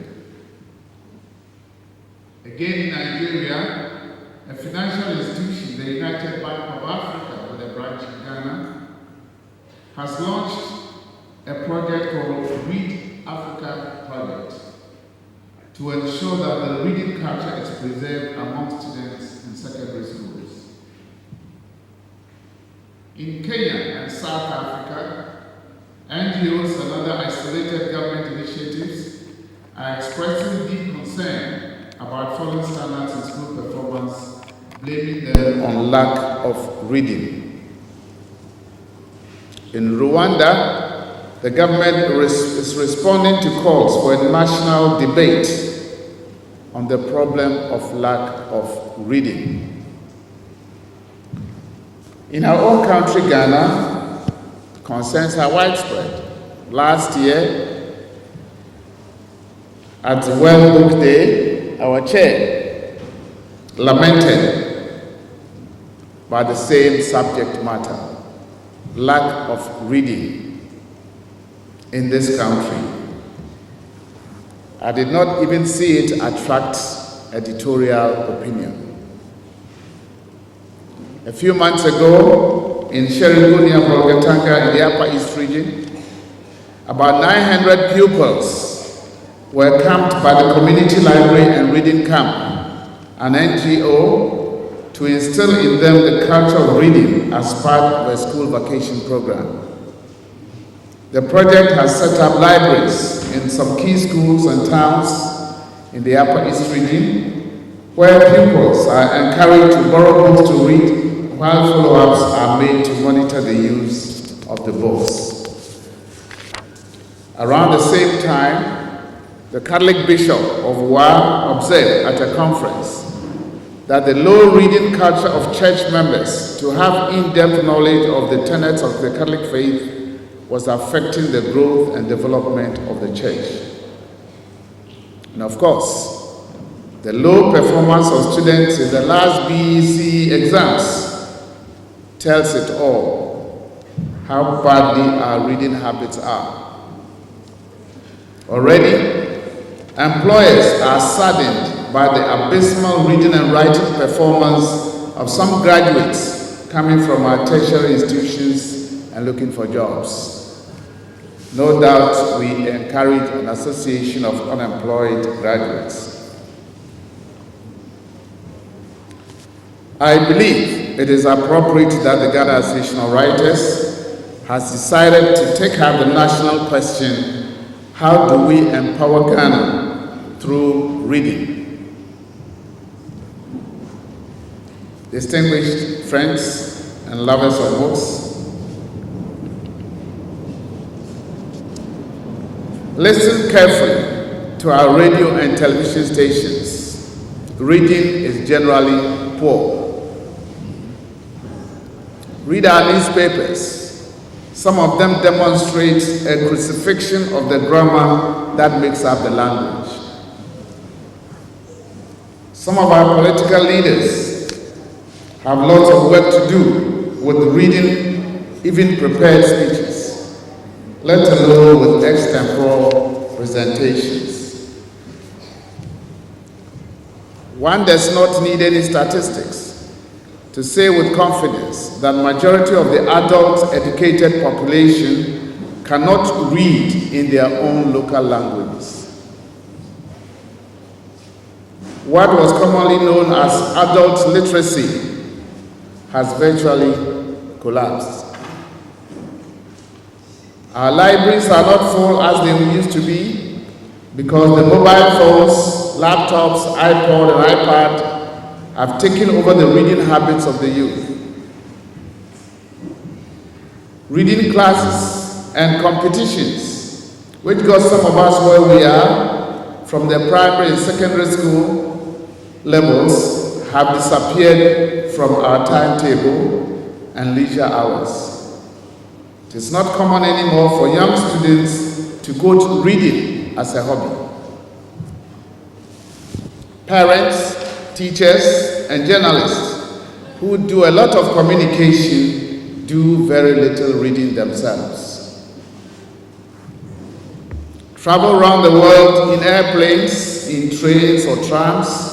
Again in Nigeria, a financial institution, the United Bank of Africa, with a branch in Ghana, has launched a project called Read Africa Project to ensure that the reading culture is preserved among students in secondary schools. In Kenya and South Africa, NGOs and other isolated government initiatives are expressing deep concern about falling standards in school performance, blaming them on lack of reading. In Rwanda, the government is responding to calls for a national debate on the problem of lack of reading. In our own country, Ghana, concerns are widespread. Last year, at World Book Day, our chair lamented by the same subject matter, lack of reading in this country. I did not even see it attract editorial opinion. A few months ago, in Sherigunia, Bolgatanga, in the Upper East region, about 900 pupils were camped by the Community Library and Reading Camp, an NGO, to instill in them the culture of reading as part of a school vacation program. The project has set up libraries in some key schools and towns in the Upper East region, where pupils are encouraged to borrow books to read, while follow-ups are made to monitor the use of the books. Around the same time, the Catholic Bishop of Wa observed at a conference that the low reading culture of church members to have in-depth knowledge of the tenets of the Catholic faith was affecting the growth and development of the church. And of course, the low performance of students in the last BEC exams tells it all, how badly our reading habits are. Already, employers are saddened by the abysmal reading and writing performance of some graduates coming from our tertiary institutions and looking for jobs. No doubt we encourage an association of unemployed graduates. I believe it is appropriate that the Ghana Association of Writers has decided to take up the national question, how do we empower Ghana through reading? Distinguished friends and lovers of books, listen carefully to our radio and television stations. Reading is generally poor. Read our newspapers. Some of them demonstrate a crucifixion of the grammar that makes up the language. Some of our political leaders have lots of work to do with reading even prepared speeches, let alone with extempore presentations. One does not need any statistics to say with confidence that majority of the adult educated population cannot read in their own local languages. What was commonly known as adult literacy has virtually collapsed. Our libraries are not full as they used to be because the mobile phones, laptops, iPod, and iPad have taken over the reading habits of the youth. Reading classes and competitions, which got some of us where we are from the primary and secondary school levels, have disappeared from our timetable and leisure hours. It is not common anymore for young students to go to reading as a hobby. Parents, teachers, and journalists who do a lot of communication do very little reading themselves. Travel around the world in airplanes, in trains or trams.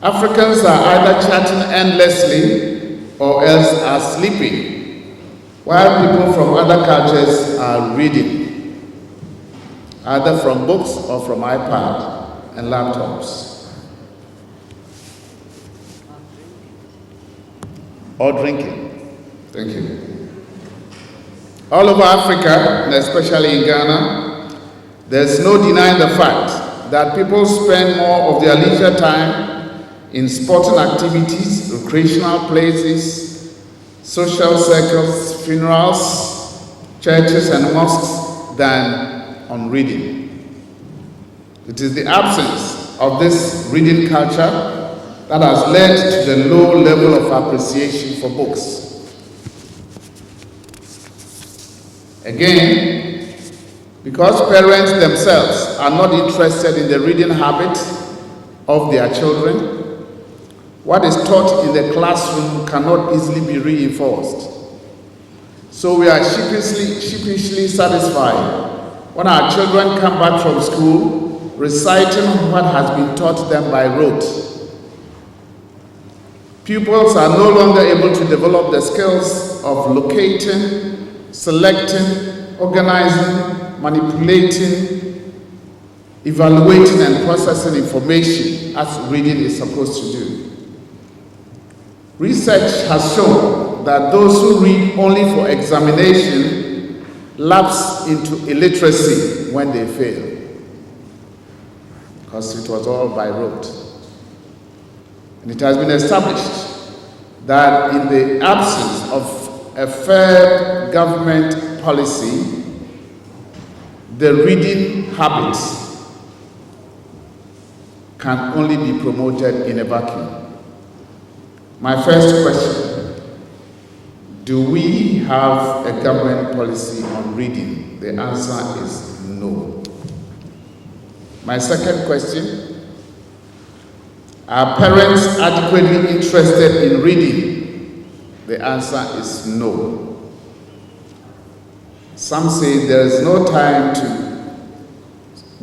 Africans are either chatting endlessly or else are sleeping, while people from other cultures are reading, either from books or from iPad and laptops. Or drinking. Thank you. All over Africa, and especially in Ghana, there's no denying the fact that people spend more of their leisure time in sporting activities, recreational places, social circles, funerals, churches and mosques than on reading. It is the absence of this reading culture that has led to the low level of appreciation for books. Again, because parents themselves are not interested in the reading habit of their children, what is taught in the classroom cannot easily be reinforced. So we are sheepishly satisfied when our children come back from school reciting what has been taught them by rote. Pupils are no longer able to develop the skills of locating, selecting, organizing, manipulating, evaluating, and processing information as reading is supposed to do. Research has shown that those who read only for examination lapse into illiteracy when they fail, because it was all by rote. And it has been established that in the absence of a fair government policy, the reading habits can only be promoted in a vacuum. My first question, do we have a government policy on reading? The answer is no. My second question, are parents adequately interested in reading? The answer is no. Some say there is no time to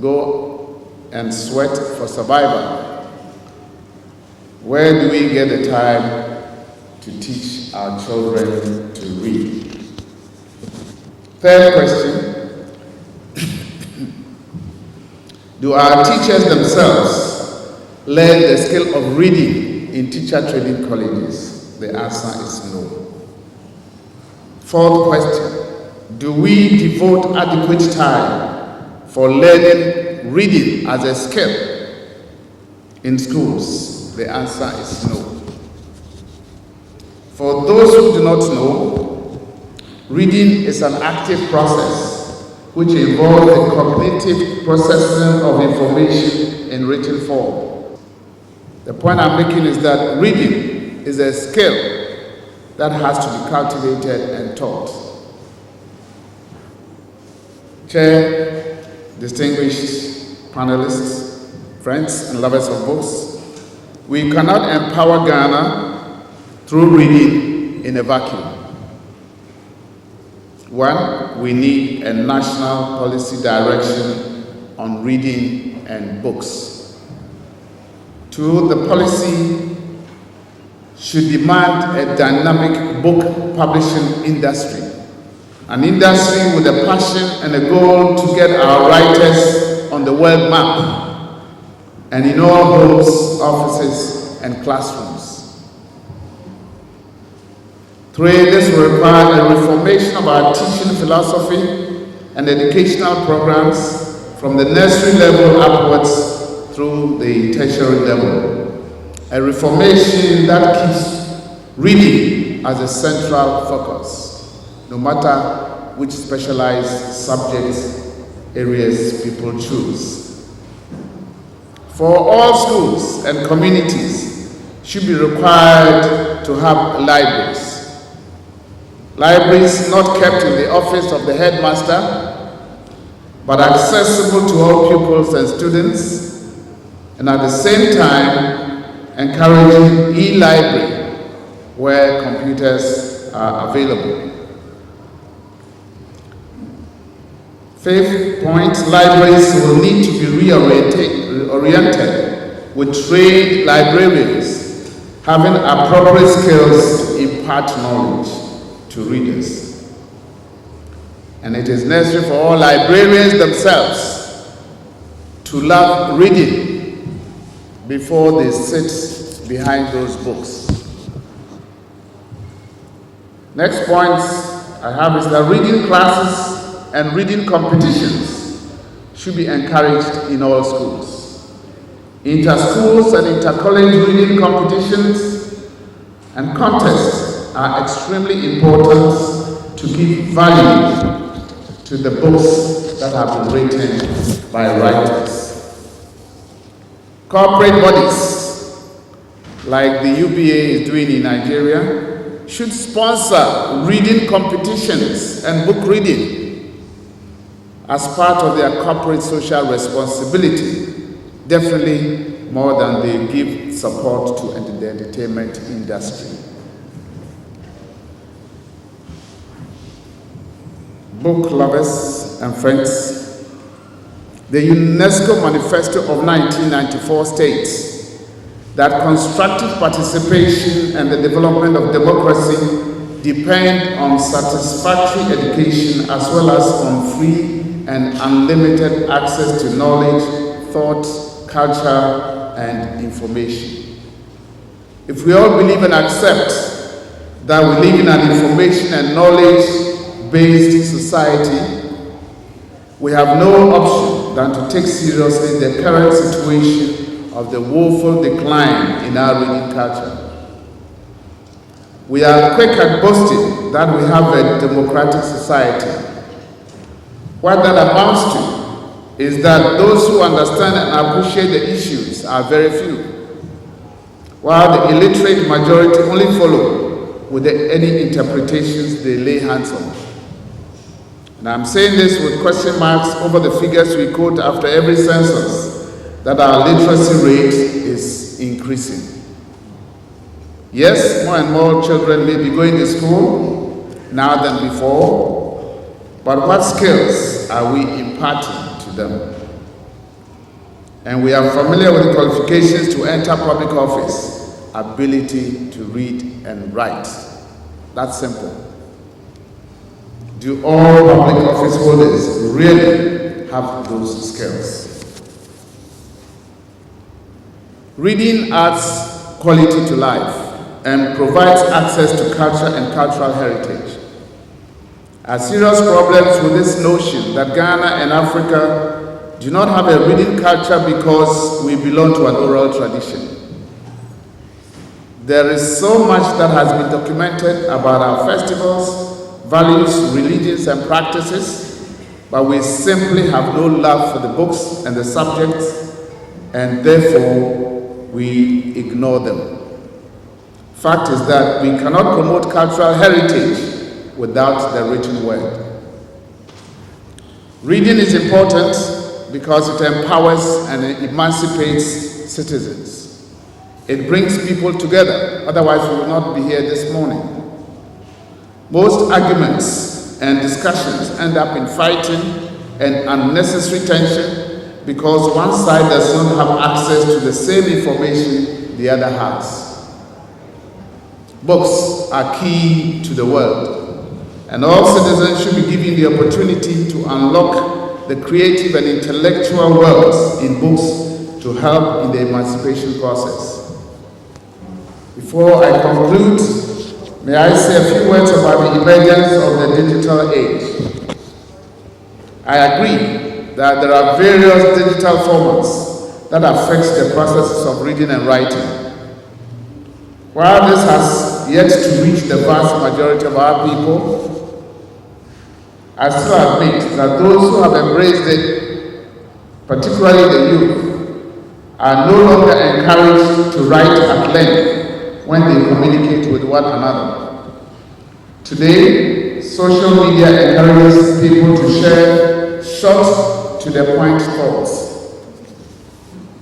go and sweat for survival. Where do we get the time to teach our children to read? Third question, do our teachers themselves learn the skill of reading in teacher training colleges? The answer is no. Fourth question, do we devote adequate time for learning reading as a skill in schools? The answer is no. For those who do not know, reading is an active process which involves the cognitive processing of information in written form. The point I'm making is that reading is a skill that has to be cultivated and taught. Chair, distinguished panelists, friends and lovers of books, we cannot empower Ghana through reading in a vacuum. One, we need a national policy direction on reading and books. Two, the policy should demand a dynamic book publishing industry. An industry with a passion and a goal to get our writers on the world map and in all homes, offices, and classrooms. Three, this will require a reformation of our teaching philosophy and educational programs from the nursery level upwards through the tertiary level. A reformation that keeps reading as a central focus, no matter which specialized subject areas people choose. For all schools and communities should be required to have libraries. Libraries not kept in the office of the headmaster, but accessible to all pupils and students, and at the same time encouraging e-library where computers are available. Fifth point, libraries will need to be reoriented with trained librarians having appropriate skills to impart knowledge to readers. And it is necessary for all librarians themselves to love reading before they sit behind those books. Next point I have is that reading classes and reading competitions should be encouraged in all schools. Inter-schools and inter-college reading competitions and contests are extremely important to give value to the books that have been written by writers. Corporate bodies, like the UBA is doing in Nigeria, should sponsor reading competitions and book reading as part of their corporate social responsibility, definitely more than they give support to the entertainment industry. Book lovers and friends, the UNESCO Manifesto of 1994 states that constructive participation and the development of democracy depend on satisfactory education as well as on free and unlimited access to knowledge, thought, culture, and information. If we all believe and accept that we live in an information and knowledge-based society, we have no option than to take seriously the current situation of the woeful decline in our reading culture. We are quick at boasting that we have a democratic society. What that amounts to is that those who understand and appreciate the issues are very few, while the illiterate majority only follow with any interpretations they lay hands on. And I'm saying this with question marks over the figures we quote after every census, that our literacy rate is increasing. Yes, more and more children may be going to school now than before, but what skills are we imparting to them? And we are familiar with the qualifications to enter public office: ability to read and write. That's simple. Do all public office holders really have those skills? Reading adds quality to life and provides access to culture and cultural heritage. Our serious problems with this notion that Ghana and Africa do not have a reading culture because we belong to an oral tradition. There is so much that has been documented about our festivals, values, religions, and practices, but we simply have no love for the books and the subjects, and therefore we ignore them. Fact is that we cannot promote cultural heritage without the written word. Reading is important because it empowers and it emancipates citizens. It brings people together, otherwise we will not be here this morning. Most arguments and discussions end up in fighting and unnecessary tension because one side does not have access to the same information the other has. Books are key to the world, and all citizens should be given the opportunity to unlock the creative and intellectual worlds in books to help in the emancipation process. Before I conclude, may I say a few words about the emergence of the digital age. I agree that there are various digital formats that affect the processes of reading and writing. While this has yet to reach the vast majority of our people, I still admit that those who have embraced it, particularly the youth, are no longer encouraged to write at length when they communicate with one another. Today, social media encourages people to share short, to-the-point thoughts.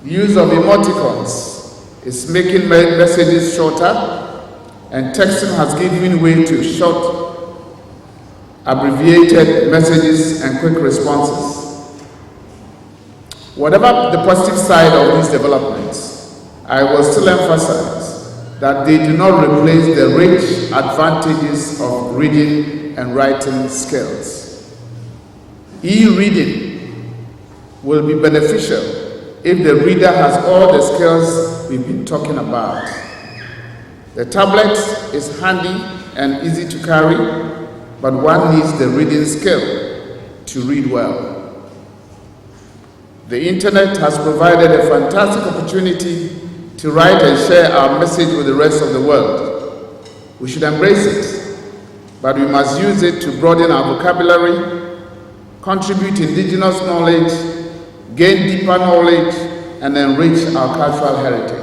The use of emoticons is making messages shorter, and texting has given way to short, abbreviated messages and quick responses. Whatever the positive side of these developments, I will still emphasize that they do not replace the rich advantages of reading and writing skills. E-reading will be beneficial if the reader has all the skills we've been talking about. The tablet is handy and easy to carry, but one needs the reading skill to read well. The internet has provided a fantastic opportunity to write and share our message with the rest of the world. We should embrace it, but we must use it to broaden our vocabulary, contribute indigenous knowledge, gain deeper knowledge, and enrich our cultural heritage.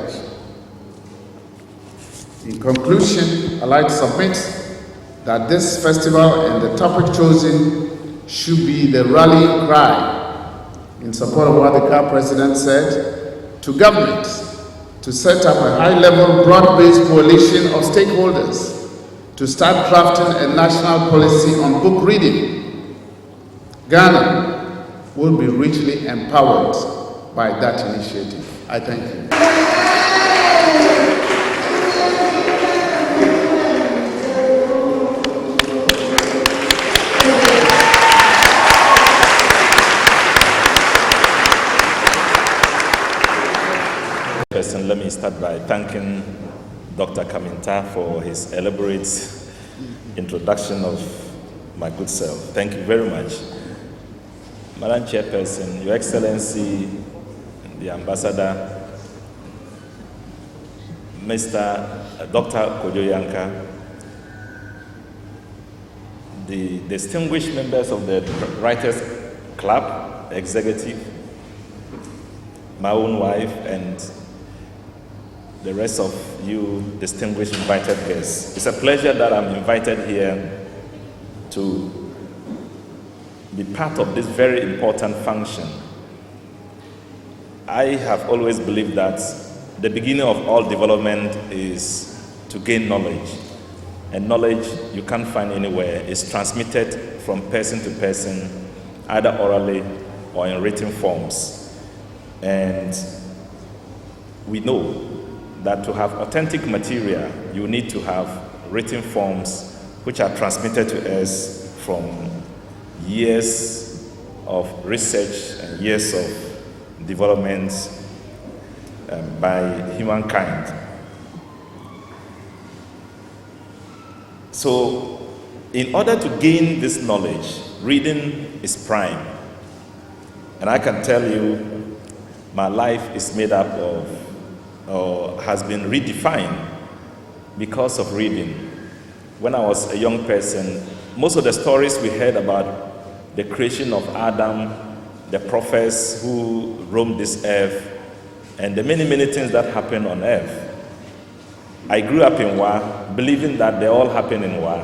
In conclusion, I'd like to submit that this festival and the topic chosen should be the rallying cry in support of what the CAR president said to government to set up a high-level, broad-based coalition of stakeholders to start crafting a national policy on book reading. Ghana will be richly empowered by that initiative. I thank you. Let me start by thanking Dr. Kaminta for his elaborate introduction of my good self. Thank you very much. Madam Chairperson, Your Excellency, the Ambassador, Mr. Dr. Kojo Yanka, the distinguished members of the Writers Club, executive, my own wife, and the rest of you distinguished invited guests. It's a pleasure that I'm invited here to be part of this very important function. I have always believed that the beginning of all development is to gain knowledge. And knowledge you can't find anywhere. It's transmitted from person to person, either orally or in written forms. And we know that to have authentic material, you need to have written forms which are transmitted to us from years of research and years of development by humankind. So, in order to gain this knowledge, reading is prime. And I can tell you, my life is made up of, or has been redefined because of reading. When I was a young person, most of the stories we heard about the creation of Adam, the prophets who roamed this earth, and the many, many things that happen on earth. I grew up in Wa, believing that they all happen in Wa.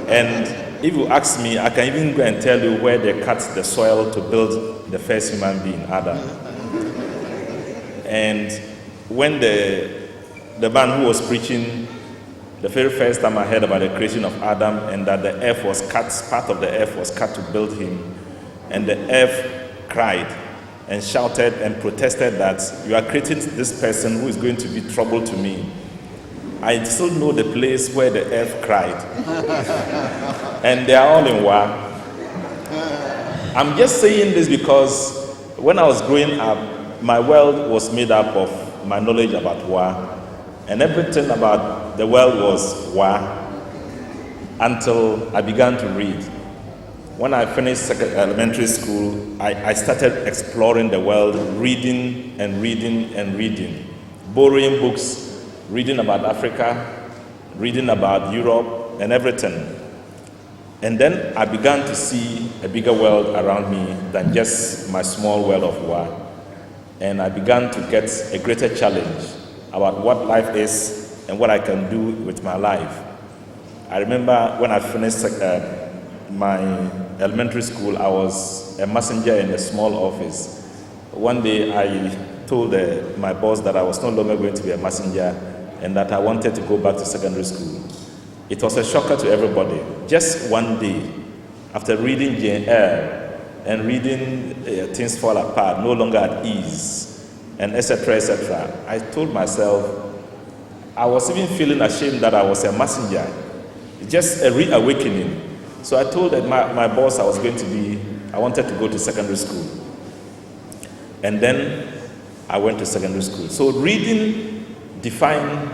And if you ask me, I can even go and tell you where they cut the soil to build the first human being, Adam. And when the man who was preaching, the very first time I heard about the creation of Adam and that the earth was cut, part of the earth was cut to build him, and the earth cried and shouted and protested that you are creating this person who is going to be trouble to me. I still know the place where the earth cried. And they are all in Wa. I'm just saying this because when I was growing up, my world was made up of my knowledge about Wa. And everything about the world was Wa until I began to read. When I finished elementary school, I started exploring the world, reading and reading and reading, borrowing books, reading about Africa, reading about Europe and everything. And then I began to see a bigger world around me than just my small world of Wa. And I began to get a greater challenge about what life is and what I can do with my life. I remember when I finished my elementary school, I was a messenger in a small office. One day I told my boss that I was no longer going to be a messenger and that I wanted to go back to secondary school. It was a shocker to everybody. Just one day, after reading Jane Eyre and reading Things Fall Apart, No Longer at Ease, and etc., etc., I told myself, I was even feeling ashamed that I was a messenger. Just a reawakening. So I told my boss I wanted to go to secondary school. And then I went to secondary school. So reading defined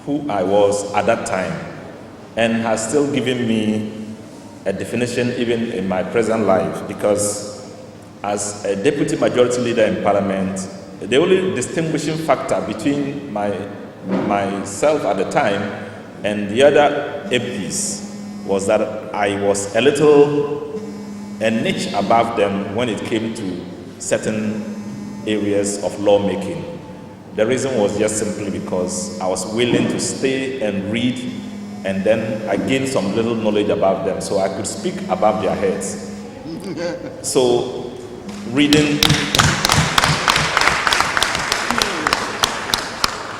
who I was at that time and has still given me a definition even in my present life, because as a deputy majority leader in parliament, the only distinguishing factor between myself at the time and the other MPs was that I was a niche above them when it came to certain areas of lawmaking. The reason was just simply because I was willing to stay and read, and then I gained some little knowledge about them so I could speak above their heads. So reading,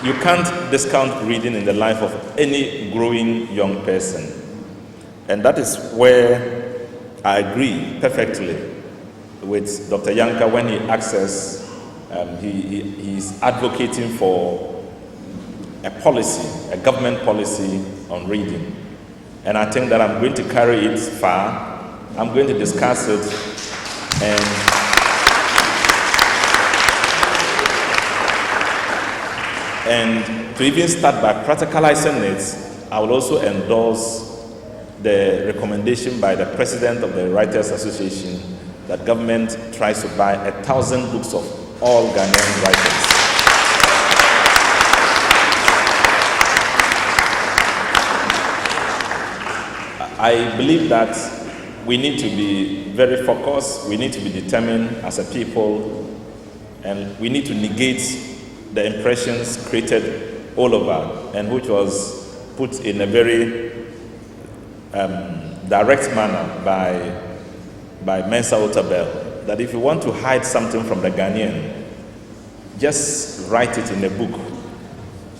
you can't discount reading in the life of any growing young person. And that is where I agree perfectly with Dr. Yanka when he asks us, he's advocating for a policy, a government policy on reading. And I think that I'm going to carry it far. I'm going to discuss it and to even start by practicalizing it, I will also endorse the recommendation by the president of the Writers Association that government tries to buy 1,000 books of all Ghanaian writers. I believe that we need to be very focused, we need to be determined as a people, and we need to negate the impressions created all over and which was put in a very direct manner by Mensa Otabil, that if you want to hide something from the Ghanaian, just write it in a book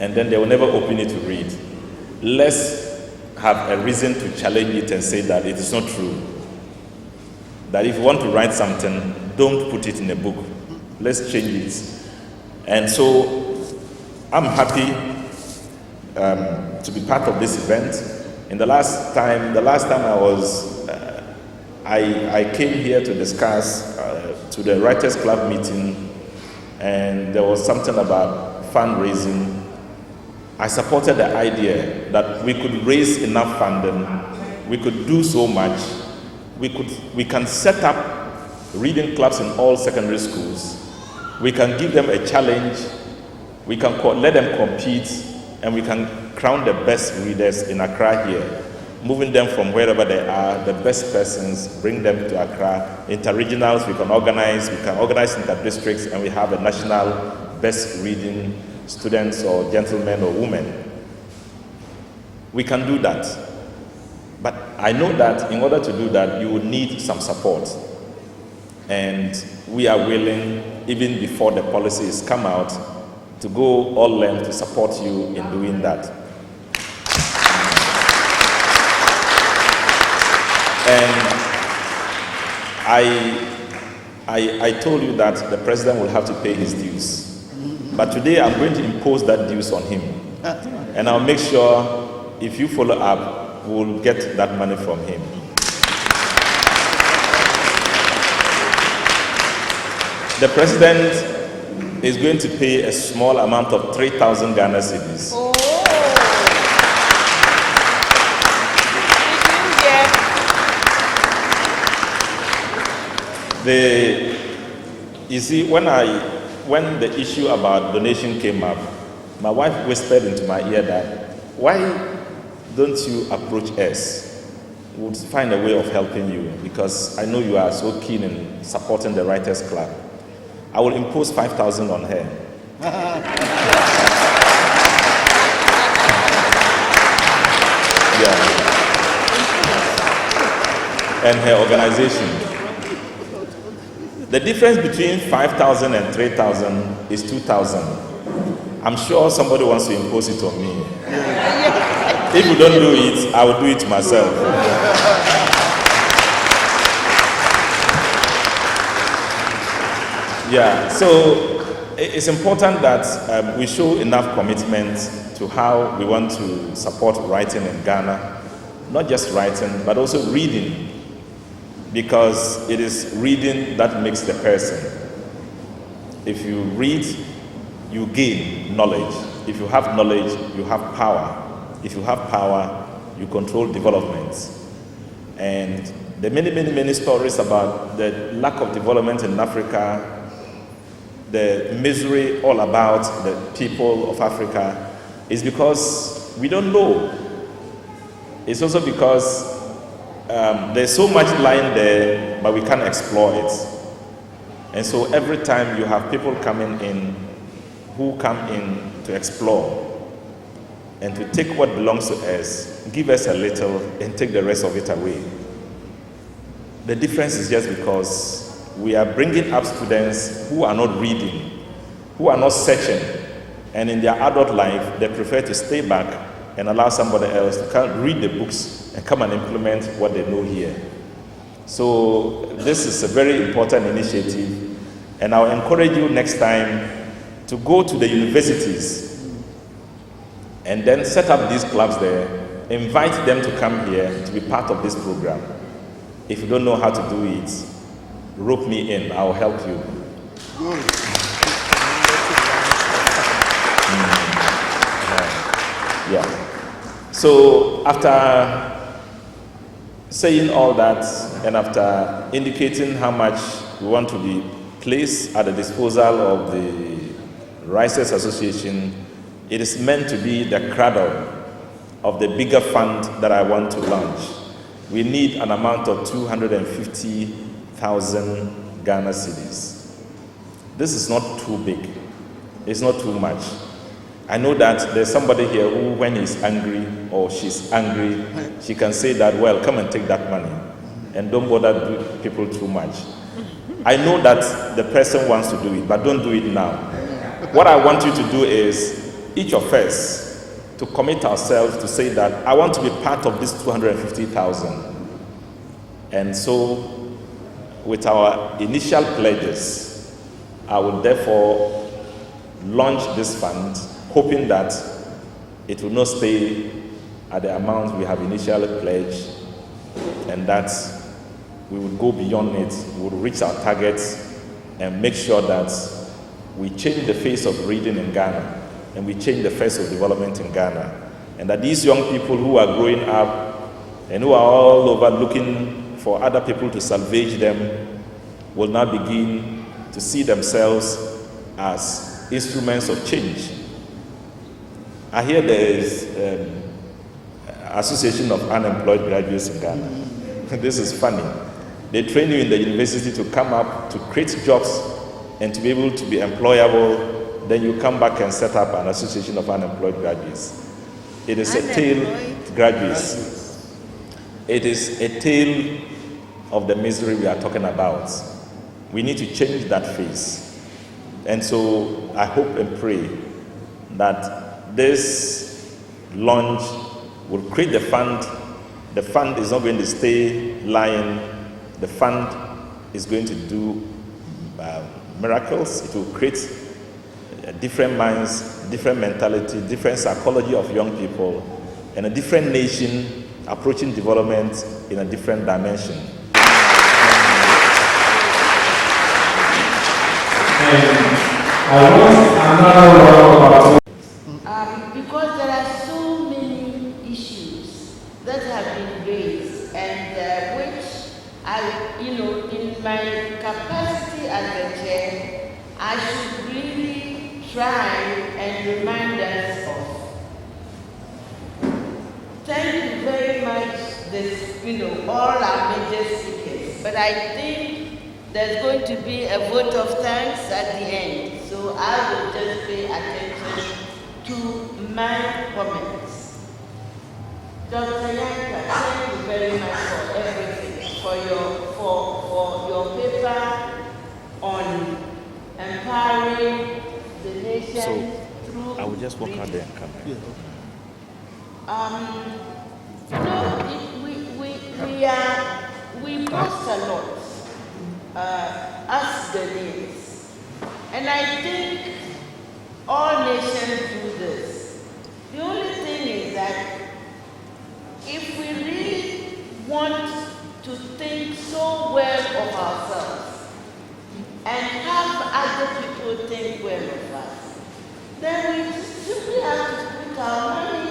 and then they will never open it to read. Let's have a reason to challenge it and say that it is not true. That if you want to write something, don't put it in a book. Let's change it. And so I'm happy to be part of this event. In the last time I was, I came here to discuss to the Writers Club meeting, and there was something about fundraising, I supported the idea that we could raise enough funding, we could do so much, we can set up reading clubs in all secondary schools, we can give them a challenge, we can let them compete, and we can crown the best readers in Accra here, moving them from wherever they are, the best persons, bring them to Accra. Interregionals, we can organize inter-districts, and we have a national best reading students or gentlemen or women. We can do that. But I know that in order to do that, you will need some support. And we are willing, even before the policies come out, to go all length to support you in doing that. And I told you that the president will have to pay his dues. But today I'm going to impose that dues on him. And I'll make sure if you follow up, we'll get that money from him. The president is going to pay a small amount of 3,000 Ghana cedis. Oh. You see, when the issue about donation came up, my wife whispered into my ear that, why don't you approach us? We'll find a way of helping you, because I know you are so keen in supporting the Writers Club. I will impose 5,000 on her. Yeah. And her organization. The difference between 5,000 and 3,000 is 2,000. I'm sure somebody wants to impose it on me. If you don't do it, I will do it myself. Yeah, so it's important that we show enough commitment to how we want to support writing in Ghana. Not just writing, but also reading. Because it is reading that makes the person. If you read, you gain knowledge. If you have knowledge, you have power. If you have power, you control development. And the many stories about the lack of development in Africa, the misery all about the people of Africa, is because we don't know. It's also because there's so much lying there, but we can't explore it. And so every time you have people coming in who come in to explore and to take what belongs to us, give us a little and take the rest of it away. The difference is just because we are bringing up students who are not reading, who are not searching, and in their adult life, they prefer to stay back and allow somebody else to come read the books and come and implement what they know here. So this is a very important initiative, and I'll encourage you next time to go to the universities and then set up these clubs there, invite them to come here to be part of this program. If you don't know how to do it, rope me in, I'll help you. Yeah. So after saying all that, and after indicating how much we want to be placed at the disposal of the Writers Association, it is meant to be the cradle of the bigger fund that I want to launch. We need an amount of 250,000 Ghana cedis. This is not too big. It's not too much. I know that there's somebody here who, when he's angry or she's angry, she can say that, well, come and take that money and don't bother people too much. I know that the person wants to do it, but don't do it now. What I want you to do is, each of us, to commit ourselves to say that I want to be part of this 250,000. And so, with our initial pledges, I will therefore launch this fund, hoping that it will not stay at the amount we have initially pledged, and that we will go beyond it, we will reach our targets, and make sure that we change the face of reading in Ghana. and we change the face of development in Ghana. And that these young people who are growing up and who are all over looking for other people to salvage them will now begin to see themselves as instruments of change. I hear there is Association of Unemployed Graduates in Ghana. This is funny. They train you in the university to come up, to create jobs, and to be able to be employable. Then you come back and set up an Association of Unemployed Graduates. It is a tale, graduates. It is a tale of the misery we are talking about. We need to change that face. And so I hope and pray that this launch will create the fund. The fund is not going to stay lying. The fund is going to do miracles. It will create different minds, different mentality, different psychology of young people, and a different nation approaching development in a different dimension. Because there are so many issues that have been raised, and which I, in my capacity as a chair, I should really try and remind us of. Thank you very much, all our major speakers. But I think there's going to be a vote of thanks at the end. So I will just pay attention to my comments. Dr. Yanka, thank you very much for everything, for your paper on empowering the nation. So I will just walk out there and come back. We post a lot, us Ghanaians, and I think all nations do this. The only thing is that if we really want to think so well of ourselves and have other people think well of us, then we simply have to put our money,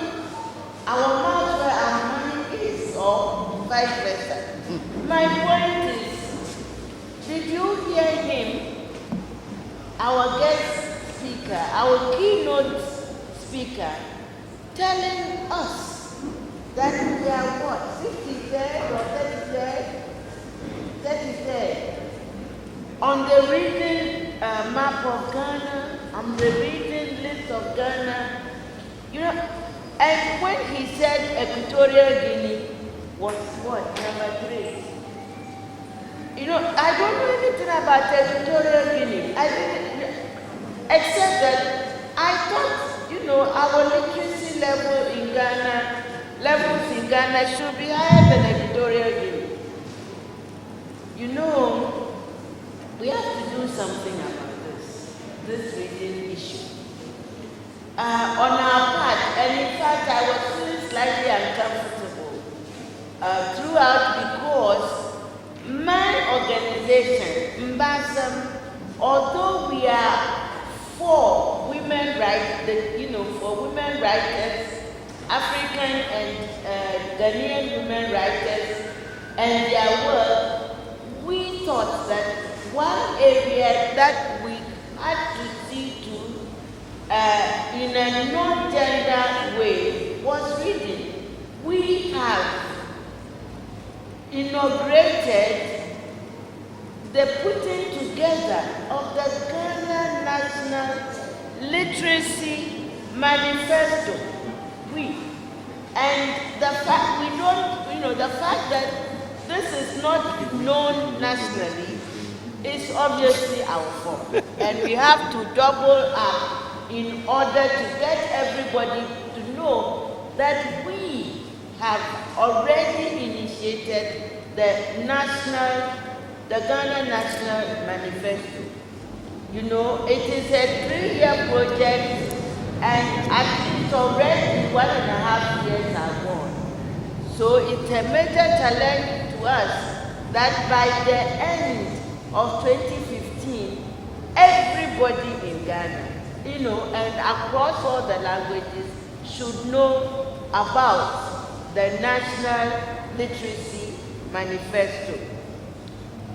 our mouth where our money is, or vice versa. My point is, did you hear him, our guest speaker, our keynote speaker, telling us that we are what, 63rd or 33rd on the region map of Ghana, on the region list of Ghana, and when he said Equatorial Guinea was what, number 3? I don't know anything about Equatorial Guinea. I didn't, except that I thought, our literacy levels in Ghana should be higher than Equatorial Guinea. We have to do something about this region issue. On our part, and in fact, I was feeling slightly uncomfortable throughout because my organization, Mbasam, although we are for women rights, for women writers, African and Ghanaian women writers, and their work, we thought that one area that we had to see to in a non-gender way was reading. We have inaugurated the putting together of the Ghana National Literacy Manifesto. And the fact we don't, the fact that this is not known nationally is obviously our fault. And we have to double up in order to get everybody to know that we have already initiated the Ghana National Manifesto. It is a 3-year project, and at least already 1.5 years are gone. So it's a major challenge to us that by the end of 2015, everybody in Ghana you know, and across all the languages should know about the National Literacy Manifesto.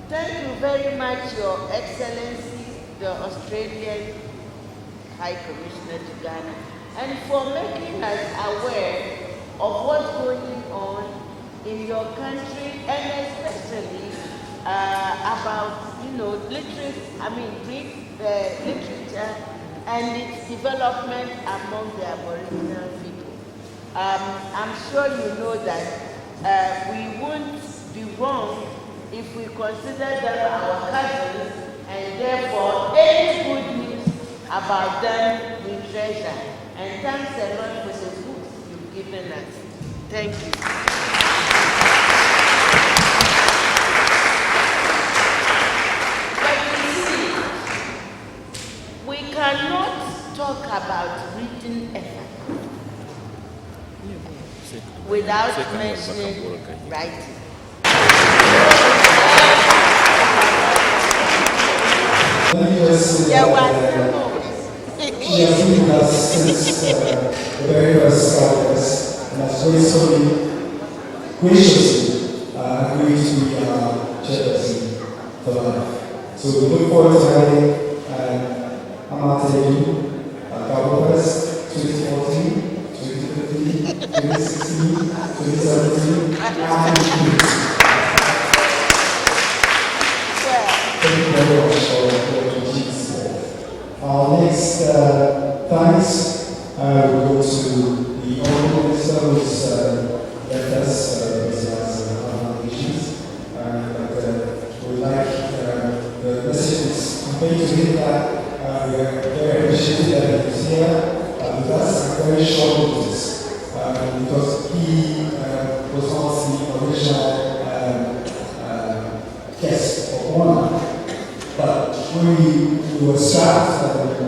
Thank you very much, Your Excellency, the Australian High Commissioner to Ghana, and for making us aware of what's going on in your country, and especially about, you know, literature and its development among the Aboriginal people. I'm sure you know that we won't be wrong if we consider them our cousins, and therefore any good news about them we treasure. And thanks a lot for the books you've given us. Thank you. But you see, we cannot talk about reading effort without mentioning writing. Let me just say that she has been with us since the very first GAWBOFEST and has graciously agreed to be our chairperson for life. So we look forward to having Amate GAWBOFEST 2014, 2015, 2016, 2017, and thank you very much for your duties. Our next thanks will go to the Honourable Minister who's left us because he has other obligations. But we would like the message conveyed to him that we are very appreciative that he is here with us at very short notice because he was not the original guest of honor. But we were strapped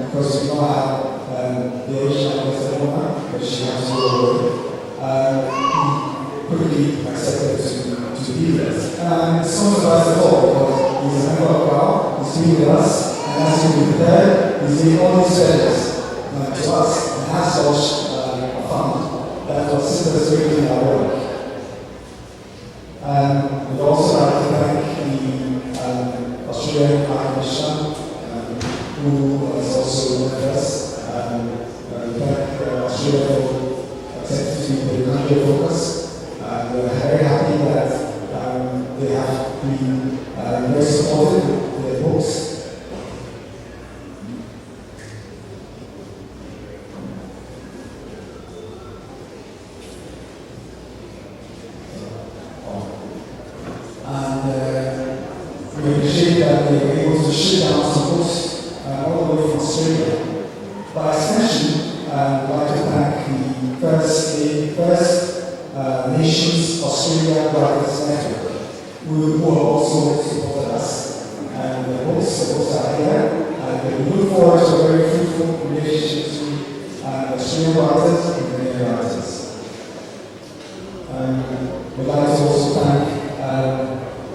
because we don't have the original guest of honor, but she has to go away. He quickly accepted to be with us. And it's not surprised at all because he's a member of GAW, he's been with us, and as you can tell, he's doing all these services to us and has such a fund that will assist us greatly in our work. And we'd also like to thank the Australian High Commissioner, who is also with us. Thank Australia for accepting to be the country of focus. We're very happy that they have been very supportive with their books. We appreciate that they were able to ship down some books all the way from Australia. By extension, I'd like to thank the First Nations Australia Writers Network, who have also supported us. And the books are here, and we look forward to a very fruitful relationship between Australian writers and Canadian writers. We'd like to also thank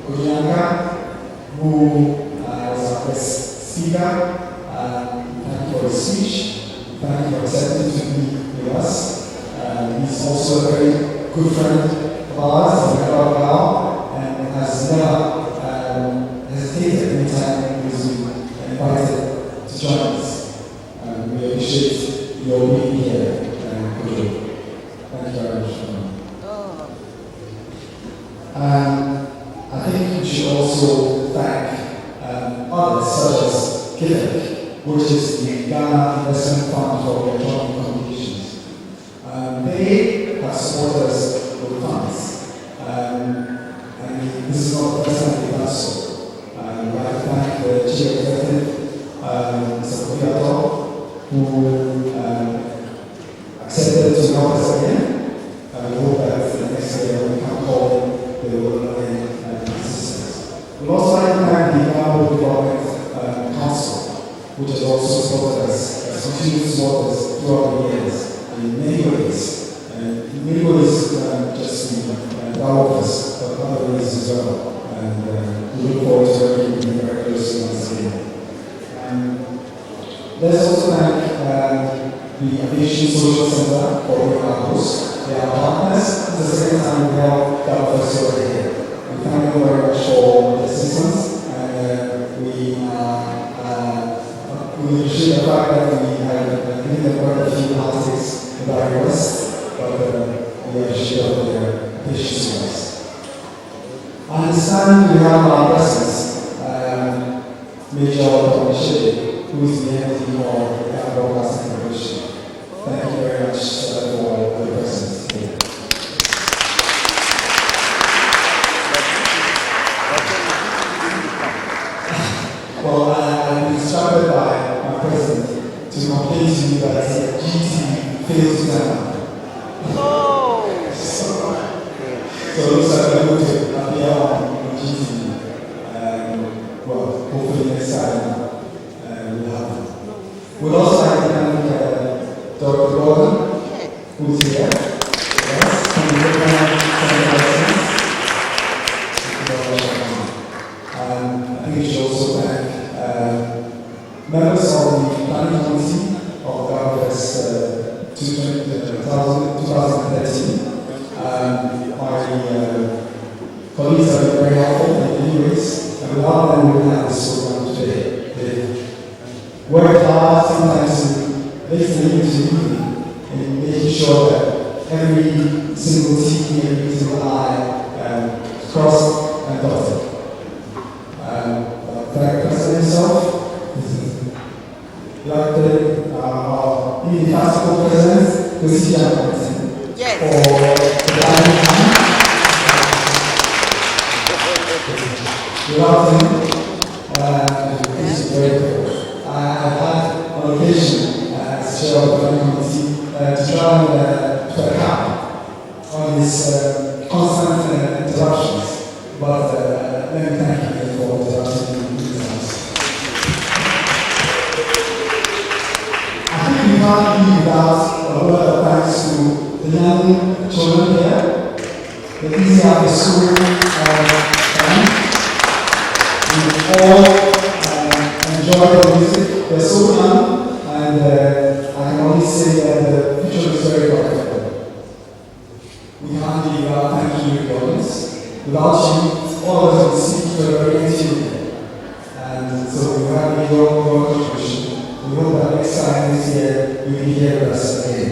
Ojianka, who was our first speaker. Thank you for his speech. Thank you for accepting to be with us. He's also a very good friend of ours, a member of GAW, and has never hesitated any time he was invited to join us. We appreciate your being here. Thank you very much. I think we should also thank others such as GIFIC, which is the Ghana Investment Fund for Electronic Communications. They have supported us with funds, and this is not the first time they've done so. I'd like to thank the Chief Executive, Mr. Kofiato, who accepted to help us again. We hope that the next year when we can call them, they will remain assistance. We'd also like to thank the Ghana Development Council, which has also supported us, has continued to support us throughout the years in many ways. And in many ways, just in GAWBOFEST, but other ways as well. And we look forward to working with you very closely once again. Let's also thank the Aviation Social Center for the Campus. They are partners. At the same time, we have GAWBOFEST over here. We thank them very much for the assistance, and we appreciate the fact that we have given them quite a few politics in our West, but we appreciate their patience with us. I understand we have our presence, Major Tomashide, who is the MD of the Broadcasting Corporation. Thank you very much for the presence here. Well, I'm instructed by my president to complain to you that GT fails to turn up. Oh! So it looks like we're going to appear on GT. Well, hopefully next time we'll have it. We'd also like to thank Dr. Gordon, who's here. Yes, can you recognize I think we should also thank members of the planning committee of GAWBOFEST 2013. My colleagues have been very helpful in many ways, and without them we wouldn't have this program today. They worked hard, sometimes late in the evening, in making sure that every single T, every single I crossed and dotted. Thank the President himself, our fantastical President, Lucy Johnson, Yes. for the time. Without him, this is very difficult. I have had on occasion, as chair of the planning committee, to try and put a cap on these constant interruptions. But let me thank you for interrupting me. I think we can't be without a word of thanks to the young children here, the Easy After School we all enjoy the music. They're so young, and I can only say that the future is very bright. We can't be without thanking you, audience. Without you, all of us would see to a very empty room. And so we have your contribution. We hope that next time this year you'll be here with us again.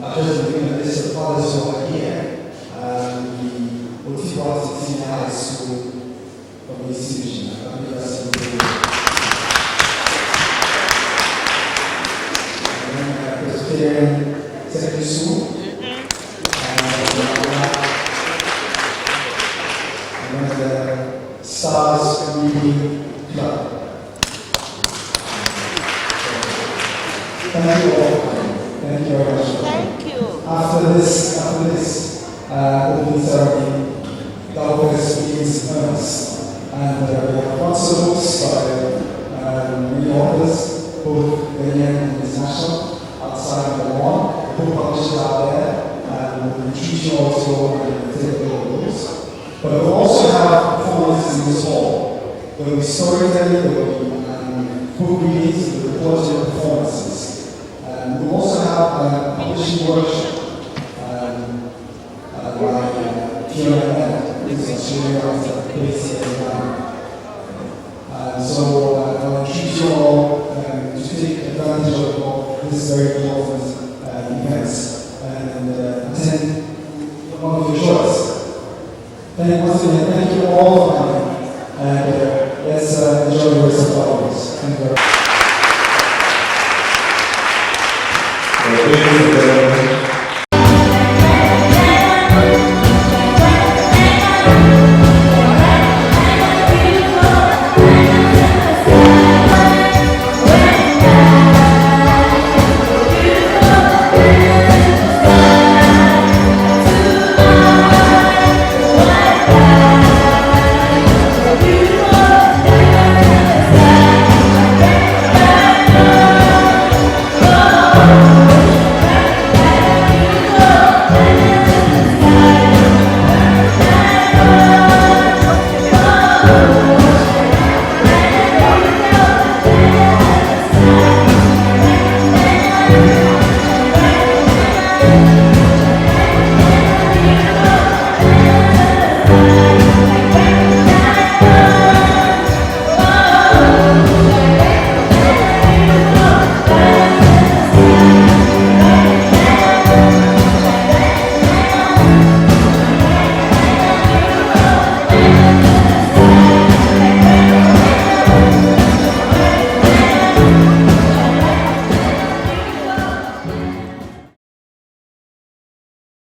I've just been given a list of fathers who are here. The OT Party Senior High School of the institution. I believe that's the Presbyterian Secondary School. And then the Stars Reading Club. Thank you all. Thank you very much. Thank you. After this opening ceremony, GAWBOFEST begins in earnest. And we have lots of books by many authors, both Ghanaian and international, outside of the one. The book publishers out there, and we'll treat you also and take a look at those. But we'll also have performances in this hall. There will be storytelling, there will be book readings, there will be quality performances. We also have a publishing workshop by Fiona, who's an Australian writer based in Ghana. So I'll treat you all to take advantage of this very important event and attend one of your choice. Once again, thank you all for coming, and let's enjoy the rest of the audience. Thank you very much.